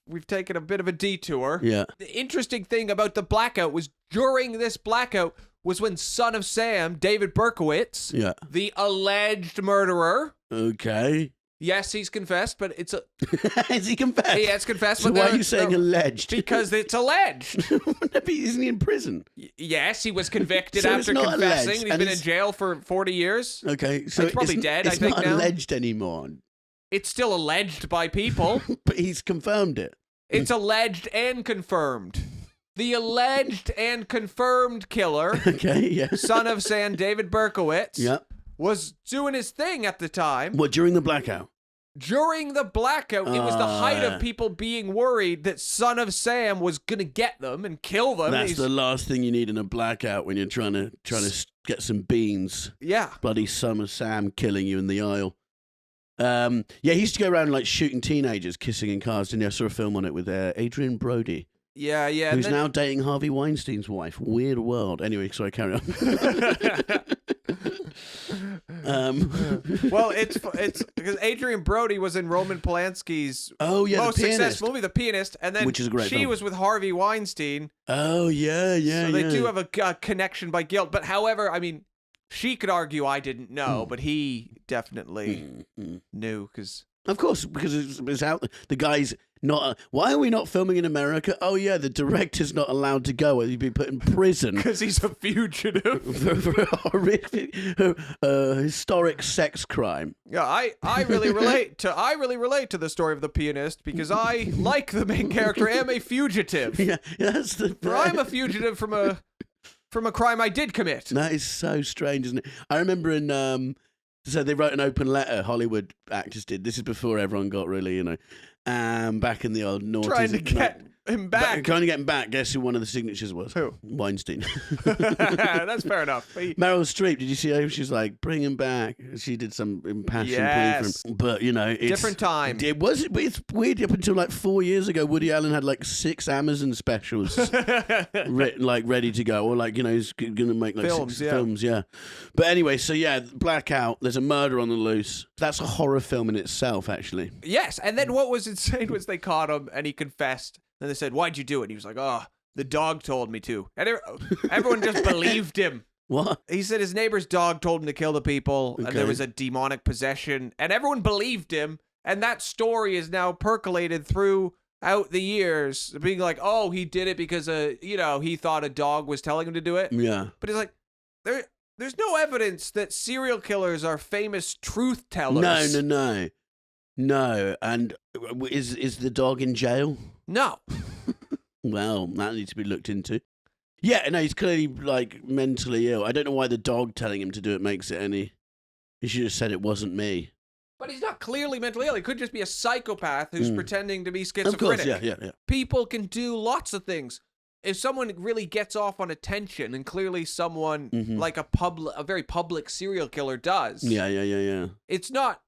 We've taken a bit of a detour. Yeah. The interesting thing about the blackout was during this blackout was when Son of Sam, David Berkowitz, the alleged murderer. Okay. Yes, he's confessed, but it's a... Has he confessed? He has confessed. So why are you saying alleged? Because it's alleged. Isn't he in prison? Yes, he was convicted so after confessing. Alleged, he's been in jail for 40 years. Okay, so he's probably dead, I think now. It's not alleged anymore. It's still alleged by people. But he's confirmed it. It's alleged and confirmed. The alleged and confirmed killer, Son of Sam, David Berkowitz, was doing his thing at the time. What, during the blackout? During the blackout, it was the height of people being worried that Son of Sam was going to get them and kill them. That's the last thing you need in a blackout when you're trying to get some beans. Yeah. Bloody Son of Sam killing you in the aisle. He used to go around like shooting teenagers kissing in cars. Didn't you? I saw a film on it with Adrian Brody. Yeah. Who's now dating Harvey Weinstein's wife. Weird world. Anyway, sorry, carry on. Well, it's because Adrian Brody was in Roman Polanski's most successful movie, The Pianist, and then which is a great film. Was with Harvey Weinstein. Oh, yeah. So they do have a connection by guilt. But however, I mean, she could argue I didn't know, but he definitely knew because... Of course, because it's out. The guy's not. Why are we not filming in America? Oh yeah, the director's not allowed to go. He'd be put in prison because he's a fugitive for a horrific, historic sex crime. Yeah, I really relate to the story of The Pianist because I, like the main character, am a fugitive. Yeah, that's the. I'm a fugitive from a crime I did commit. That is so strange, isn't it? I remember in So they wrote an open letter, Hollywood actors did. This is before everyone got really, back in the old noughties. Trying to get him back. Trying to get him back. Guess who one of the signatures was? Who? Weinstein. That's fair enough. Meryl Streep, did you see her? She's like, bring him back. She did some impassioned plea for him. But, it's... Different time. It's weird. Up until like 4 years ago, Woody Allen had like 6 Amazon specials ready to go. Or he's going to make like films, 6 films, yeah. But anyway, so yeah, Blackout, there's a murder on the loose. That's a horror film in itself, actually. Yes, and then what was insane was they caught him and he confessed. And they said, why'd you do it? And he was like, oh, the dog told me to. And everyone just believed him. What? He said his neighbor's dog told him to kill the people, and there was a demonic possession, and everyone believed him. And that story is now percolated throughout the years, being like, oh, he did it because, he thought a dog was telling him to do it. Yeah. But he's like, there's no evidence that serial killers are famous truth tellers. No. And is the dog in jail? No. Well, that needs to be looked into. Yeah, no, he's clearly mentally ill. I don't know why the dog telling him to do it makes it any. He should have said it wasn't me. But he's not clearly mentally ill. He could just be a psychopath who's pretending to be schizophrenic. Of course, yeah. People can do lots of things. If someone really gets off on attention, and clearly someone like a very public serial killer does. Yeah. It's not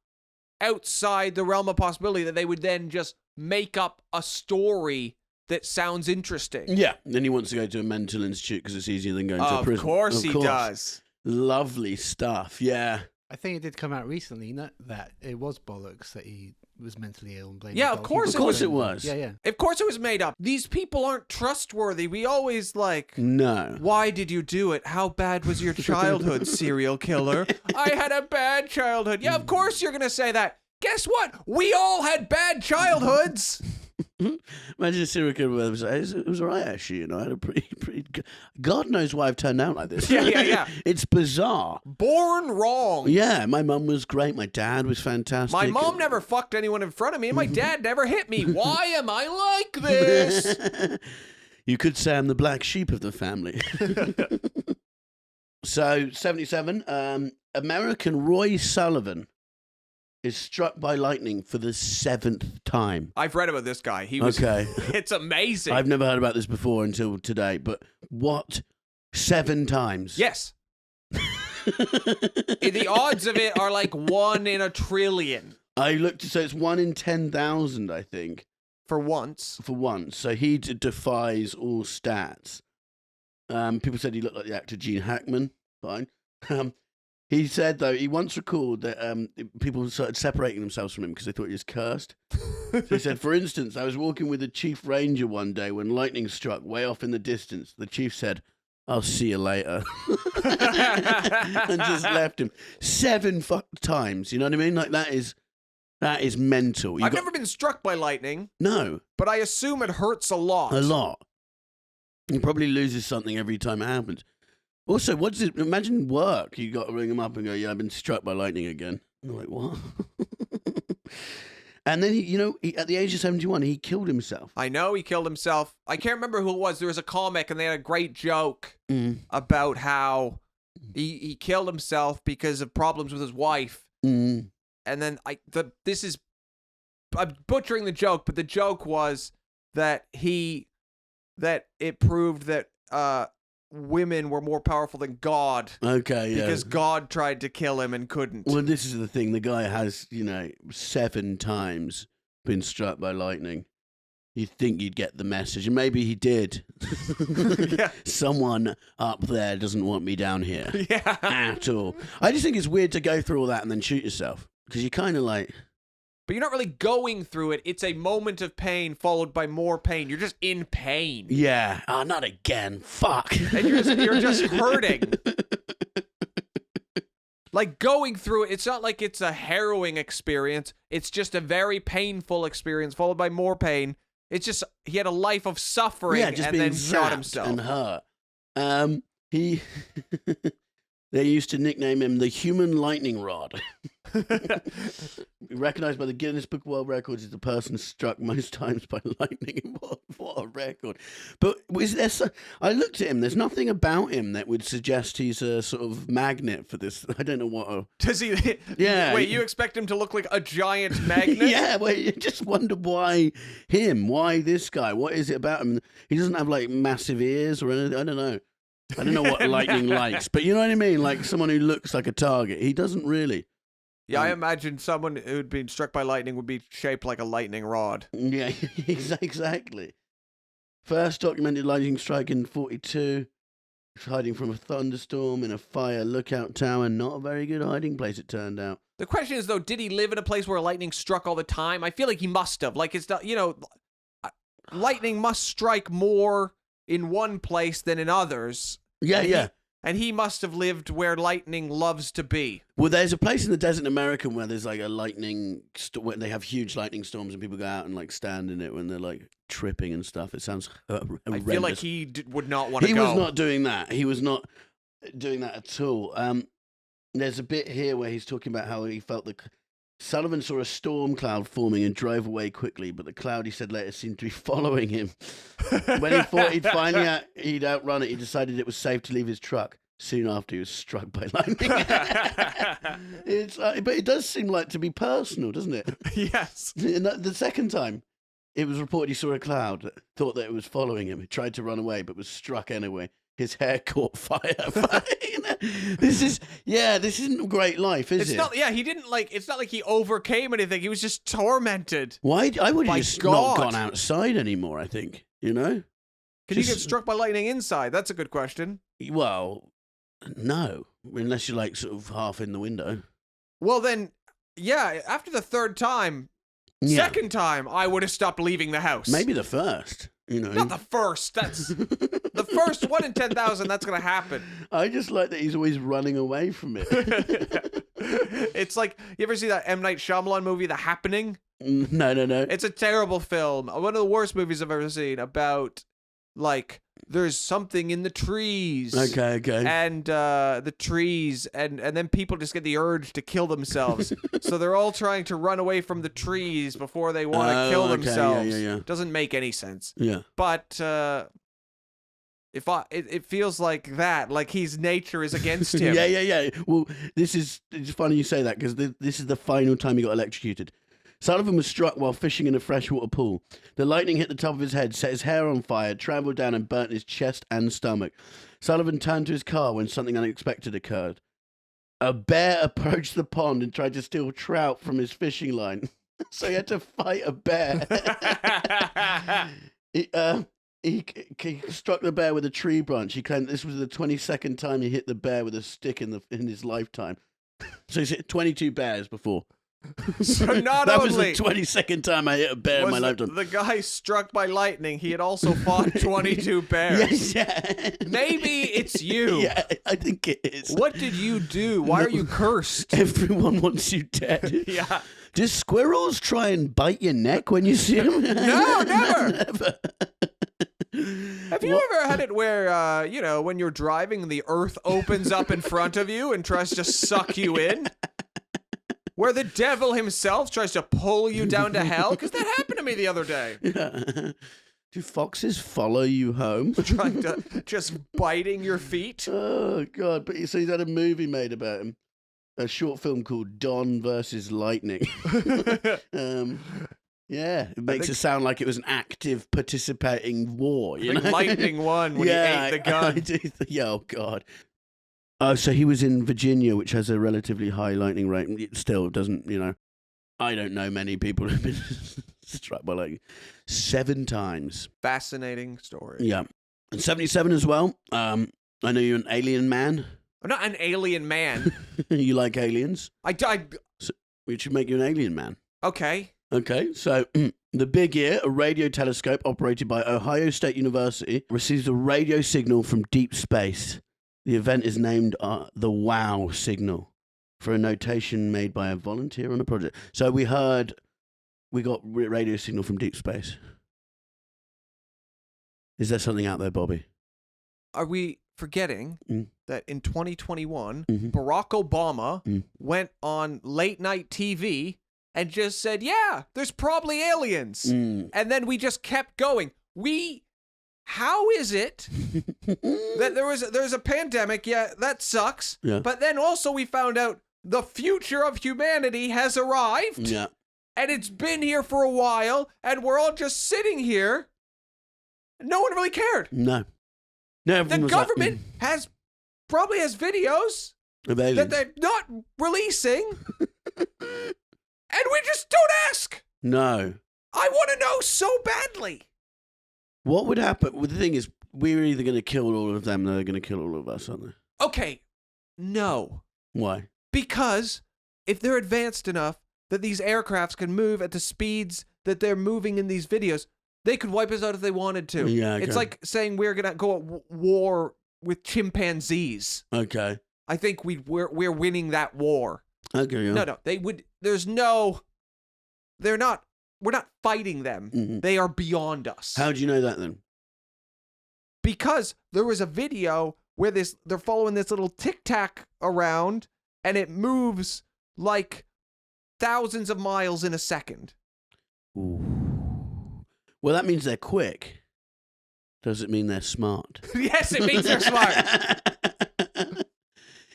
outside the realm of possibility that they would then just make up a story that sounds interesting. Yeah, then he wants to go to a mental institute because it's easier than going to a prison. Of course he does. Lovely stuff, yeah. I think it did come out recently that it was bollocks that he was mentally ill and blamed. Yeah, the of dog. course Of course it was. Yeah. Of course it was made up. These people aren't trustworthy. We always No. Why did you do it? How bad was your childhood, serial killer? I had a bad childhood. Yeah, of course you're going to say that. Guess what? We all had bad childhoods. Imagine a serial killer where it was all right, actually. I had a pretty good... God knows why I've turned out like this. Yeah. It's bizarre. Born wrong. Yeah, my mum was great. My dad was fantastic. My mom never fucked anyone in front of me, and my dad never hit me. Why am I like this? You could say I'm the black sheep of the family. So, 77, American Roy Sullivan is struck by lightning for the 7th time. I've read about this guy. He was okay. It's amazing. I've never heard about this before until today, but what? 7 times? Yes. The odds of it are like 1 in a trillion. I looked, so it's 1 in 10,000, I think. For once. So he defies all stats. People said he looked like the actor Gene Hackman. Fine. He said, though, he once recalled that people started separating themselves from him because they thought he was cursed. So he said, for instance, I was walking with the chief ranger one day when lightning struck way off in the distance. The chief said, I'll see you later. And just left him 7 times. You know what I mean? That is mental. I've never been struck by lightning. No. But I assume it hurts a lot. A lot. He probably loses something every time it happens. Also, what does it... Imagine work. You got to ring him up and go, yeah, I've been struck by lightning again. And they're like, what? And then, he, at the age of 71, he killed himself. I know he killed himself. I can't remember who it was. There was a comic, and they had a great joke about how he killed himself because of problems with his wife. And then, I'm butchering the joke, but the joke was that it proved that women were more powerful than God. Okay, yeah. Because God tried to kill him and couldn't. Well, this is the thing. The guy has, 7 times been struck by lightning. You'd think you'd get the message, and maybe he did. Yeah. Someone up there doesn't want me down here. Yeah. At all. I just think it's weird to go through all that and then shoot yourself. Because you're kind of like... But you're not really going through it. It's a moment of pain followed by more pain. You're just in pain. Yeah. Oh, not again. Fuck. And you're just hurting. Like going through it, it's not like it's a harrowing experience. It's just a very painful experience followed by more pain. It's just, he had a life of suffering just and being then shot zapped himself. and hurt. He... They used to nickname him the Human Lightning Rod. Recognized by the Guinness Book of World Records as the person struck most times by lightning. What a record. But I looked at him. There's nothing about him that would suggest he's a sort of magnet for this. I don't know what. Does he? Yeah. Wait, you expect him to look like a giant magnet? Yeah, well, you just wonder why him? Why this guy? What is it about him? He doesn't have like massive ears or anything. I don't know. I don't know what lightning likes, but you know what I mean? Like someone who looks like a target. He doesn't really. Yeah, I imagine someone who'd been struck by lightning would be shaped like a lightning rod. Yeah, exactly. First documented lightning strike in 1942. Hiding from a thunderstorm in a fire lookout tower. Not a very good hiding place, it turned out. The question is, though, did he live in a place where lightning struck all the time? I feel like he must have. Like, it's not, lightning must strike more in one place than in others. Yeah. And he must have lived where lightning loves to be. Well, there's a place in the desert in America where there's like a where they have huge lightning storms and people go out and like stand in it when they're like tripping and stuff. It sounds horrendous. I feel like he would not want to go. He was not doing that. He was not doing that at all. There's a bit here where he's talking about how he felt Sullivan saw a storm cloud forming and drove away quickly, but the cloud, he said later, seemed to be following him. When he thought he'd outrun it, he decided it was safe to leave his truck. Soon after, he was struck by lightning. But it does seem like to be personal, doesn't it? Yes. The second time, it was reported he saw a cloud, thought that it was following him. He tried to run away, but was struck anyway. His hair caught fire. This isn't a great life, is it? He didn't it's not like he overcame anything. He was just tormented. Why? I would have just God. not gone outside anymore, I think. You know? Could you get struck by lightning inside? That's a good question. Well, no. Unless you're like sort of half in the window. Well, then, yeah, after the third time, second time, I would have stopped leaving the house. Maybe the first. Not the first. That's the first 1 in 10,000. That's gonna happen. I just like that he's always running away from it. It's like, you ever see that M. Night Shyamalan movie, The Happening? No. It's a terrible film. One of the worst movies I've ever seen about there's something in the trees. Okay. And the trees, and then people just get the urge to kill themselves. So they're all trying to run away from the trees before they want to kill themselves. Yeah. Doesn't make any sense. Yeah. But it feels like that, like his nature is against him. Yeah. Well, it's funny you say that because this is the final time he got electrocuted. Sullivan was struck while fishing in a freshwater pool. The lightning hit the top of his head, set his hair on fire, travelled down and burnt his chest and stomach. Sullivan turned to his car when something unexpected occurred. A bear approached the pond and tried to steal trout from his fishing line. So he had to fight a bear. He struck the bear with a tree branch. He claimed this was the 22nd time he hit the bear with a stick in his lifetime. So he's hit 22 bears before. So not that only was the 22nd time I hit a bear in my lifetime. The guy struck by lightning, he had also fought 22 bears. Yeah. Maybe it's you. Yeah, I think it is. What did you do? Why are you cursed? Everyone wants you dead. Yeah. Do squirrels try and bite your neck when you see them? No, never. Have you ever had it where, when you're driving, the earth opens up in front of you and tries to suck you in? Where the devil himself tries to pull you down to hell? Because that happened to me the other day. Yeah. Do foxes follow you home? Trying to, just biting your feet? Oh, God. But so he's had a movie made about him. A short film called Don versus Lightning. Yeah, it makes it sound like it was an active participating war. You know? Lightning won when he ate the gun. Yeah, oh, God. So he was in Virginia, which has a relatively high lightning rate. It still doesn't, I don't know many people who've been struck by lightning. 7 times. Fascinating story. Yeah. And 77 as well. I know you're an alien man. I'm not an alien man. You like aliens? So we should make you an alien man. Okay. Okay, so the Big Ear, a radio telescope operated by Ohio State University, receives a radio signal from deep space. The event is named the WOW signal for a notation made by a volunteer on a project. So we got radio signal from deep space. Is there something out there, Bobby? Are we forgetting that in 2021, Mhm. Barack Obama Mm. went on late night TV and just said, yeah, there's probably aliens. Mm. And then we just kept going. How is it that there's a pandemic? Yeah, that sucks. Yeah. But then also we found out the future of humanity has arrived. Yeah. And it's been here for a while, and we're all just sitting here. No one really cared. No. No, The everyone was government probably has videos of aliens. that they're not releasing, and we just don't ask. No. I want to know so badly. What would happen? Well, the thing is, we're either going to kill all of them or they're going to kill all of us, aren't they? Okay, no. Why? Because if they're advanced enough that these aircrafts can move at the speeds that they're moving in these videos, they could wipe us out if they wanted to. Yeah, okay. It's like saying we're going to go at war with chimpanzees. Okay. I think we're winning that war. Okay. Yeah. No, they would. We're not fighting them. Mhm. They are beyond us. How do you know that then? Because there was a video where they're following this little tic tac around, and it moves like thousands of miles in a second. Ooh. Well, that means they're quick. Does it mean they're smart? Yes, it means they're smart.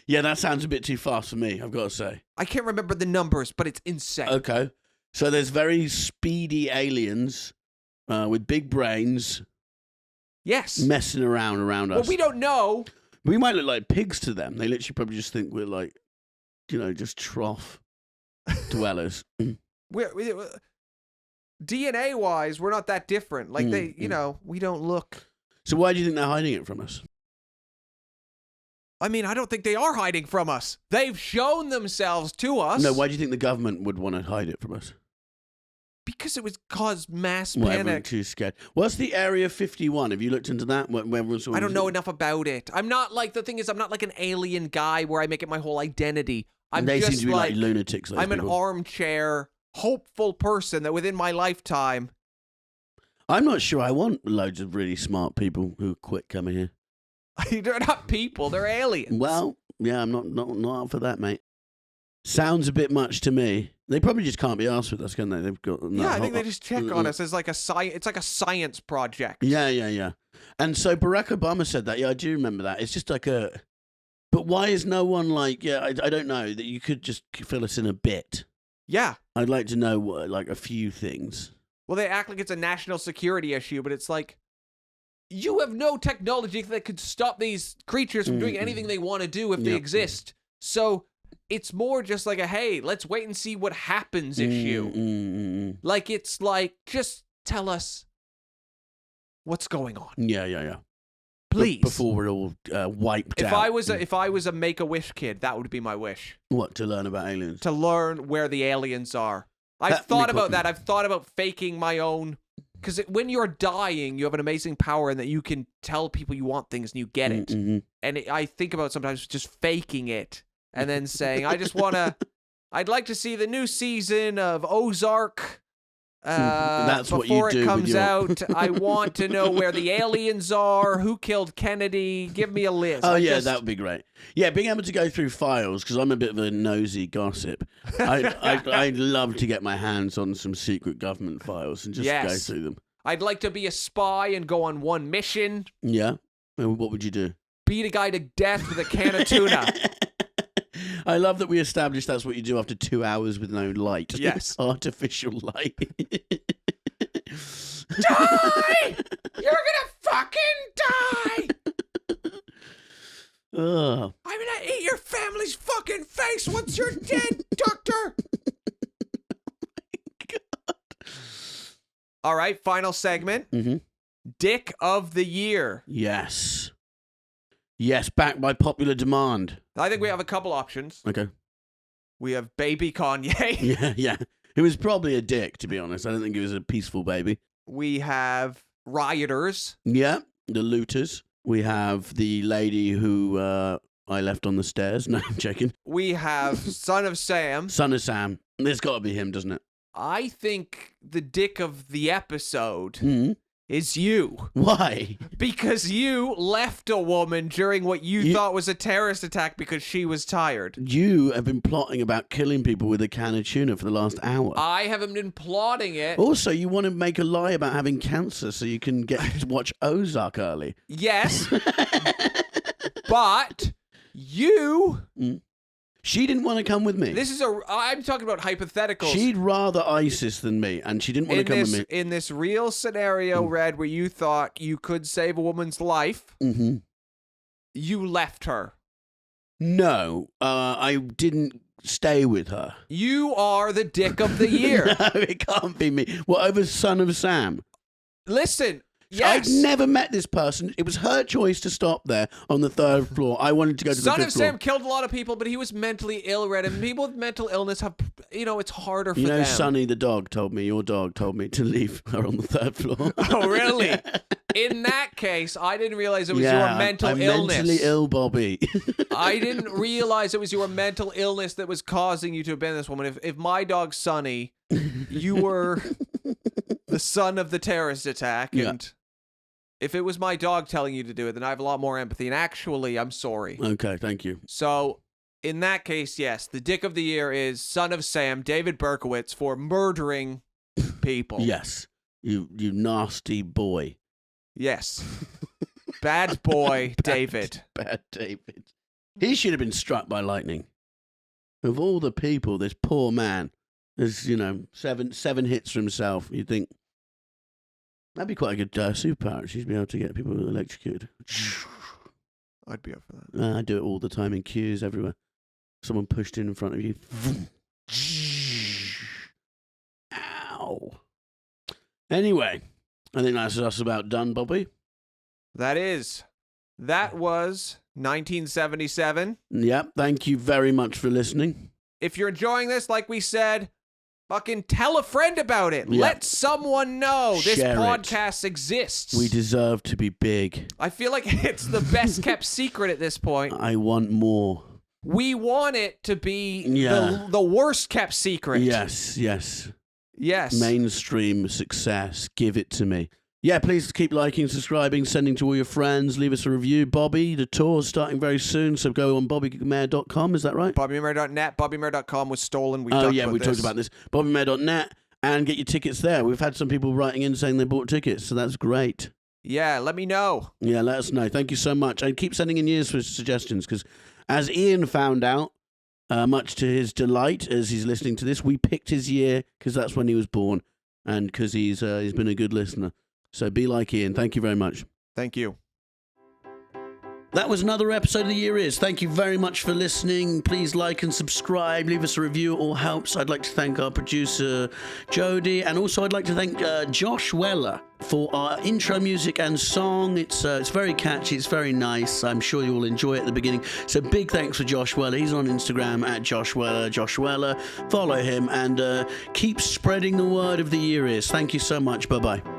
Yeah, that sounds a bit too fast for me, I've got to say. I can't remember the numbers, but it's insane. Okay. So there's very speedy aliens with big brains Yes. messing around us. Well, we don't know. We might look like pigs to them. They literally probably just think we're like, just trough dwellers. We're DNA-wise, we're not that different. Like we don't look. So why do you think they're hiding it from us? I mean, I don't think they are hiding from us. They've shown themselves to us. No, why do you think the government would want to hide it from us? Because it would cause mass Well, everyone's panic. too scared. What's the Area 51? Have you looked into that? I don't know enough about it. I'm not like, the thing is, I'm not like an alien guy where I make it my whole identity. They just seem to be like lunatics. Those I'm an people. armchair, hopeful person that within my lifetime. I'm not sure I want loads of really smart people who quit coming here. They're not people, they're aliens. Well, yeah, I'm not up for that, mate. Sounds a bit much to me. They probably just can't be asked with us, can they? They've got yeah, I think they just check on us as like it's like a science project. Yeah. And so Barack Obama said that. Yeah, I do remember that. It's just like but why is no one like? Yeah, I don't know that you could just fill us in a bit. Yeah. I'd like to know like a few things. Well, they act like it's a national security issue, but it's like, you have no technology that could stop these creatures from doing anything they want to do if they exist. So it's more just like a, hey, let's wait and see what happens issue. Like, it's like, just tell us what's going on. Yeah. Please. Before we're all wiped out. If I was a Make-A-Wish kid, that would be my wish. What, to learn about aliens? To learn where the aliens are. I've thought about that. I've thought about faking my own. Because when you're dying, you have an amazing power in that you can tell people you want things and you get it. Mm-hmm. And I think about sometimes just faking it and then saying, I'd like to see the new season of Ozark. That's what you before do it comes with your... out. I want to know where the aliens are, who killed Kennedy. Give me a list. Oh, that would be great. Yeah, being able to go through files, because I'm a bit of a nosy gossip. I'd love to get my hands on some secret government files and just go through them. I'd like to be a spy and go on one mission. Yeah? What would you do? Beat a guy to death with a can of tuna. I love that we established that's what you do after 2 hours with no light. Yes. Artificial light. Die! You're gonna fucking die! Ugh. I'm gonna eat your family's fucking face once you're dead, doctor! All right, final segment. Mm-hmm. Dick of the Year. Yes, backed by popular demand. I think we have a couple options. Okay. We have Baby Kanye. Yeah. It was probably a dick, to be honest. I don't think it was a peaceful baby. We have Rioters. Yeah, the looters. We have the lady who I left on the stairs. No, I'm joking. We have Son of Sam. Son of Sam. There's got to be him, doesn't it? I think the dick of the episode is you. Why? Because you left a woman during what you thought was a terrorist attack because she was tired. You have been plotting about killing people with a can of tuna for the last hour. I haven't been plotting it. Also, you want to make a lie about having cancer so you can get to watch Ozark early. Yes. But you... She didn't want to come with me. I'm talking about hypotheticals. She'd rather ISIS than me, and she didn't want to come with me. In this real scenario, Red, where you thought you could save a woman's life, you left her. No, I didn't stay with her. You are the dick of the year. No, it can't be me. What, over Son of Sam? Listen, yes. I'd never met this person. It was her choice to stop there on the 3rd floor. I wanted to go to the 5th floor. Son of Sam killed a lot of people, but he was mentally ill, Red, and people with mental illness have, it's harder for them. Sonny the dog told me, your dog told me to leave her on the 3rd floor. Oh, really? In that case, I didn't realize it was your mental illness. I'm mentally ill, Bobby. I didn't realize it was your mental illness that was causing you to abandon this woman. If my dog Sonny, you were the son of the terrorist attack, and if it was my dog telling you to do it, then I have a lot more empathy. And actually, I'm sorry. Okay, thank you. So, in that case, yes, the dick of the year is Son of Sam, David Berkowitz, for murdering people. Yes, you nasty boy. Yes. Bad boy, David. Bad David. He should have been struck by lightning. Of all the people, this poor man, there's, seven hits for himself. You'd think, that'd be quite a good superpower. She'd be able to get people electrocuted. I'd be up for that. I do it all the time in queues everywhere. Someone pushed in front of you. Ow. Anyway, I think that's us about done, Bobby. That was 1977. Yep, thank you very much for listening. If you're enjoying this, like we said, fucking tell a friend about it. Yep. Let someone know this Share podcast exists. We deserve to be big. I feel like it's the best kept secret at this point. I want more. We want it to be the worst kept secret. Yes. Mainstream success. Give it to me. Yeah, please keep liking, subscribing, sending to all your friends. Leave us a review. Bobby, the tour's starting very soon, so go on bobbymair.com. Is that right? BobbyMair.net. BobbyMair.com was stolen. We talked about this. BobbyMair.net, and get your tickets there. We've had some people writing in saying they bought tickets, so that's great. Yeah, let me know. Yeah, let us know. Thank you so much. And keep sending in years for suggestions, because as Ian found out, much to his delight as he's listening to this, we picked his year because that's when he was born, and because he's been a good listener. So be like Ian. Thank you very much. Thank you. That was another episode of The Year Is. Thank you very much for listening. Please like and subscribe. Leave us a review. It all helps. I'd like to thank our producer, Jody. And also I'd like to thank Josh Weller for our intro music and song. It's very catchy. It's very nice. I'm sure you'll enjoy it at the beginning. So big thanks for Josh Weller. He's on Instagram at Josh Weller. Josh Weller. Follow him and keep spreading the word of The Year Is. Thank you so much. Bye-bye.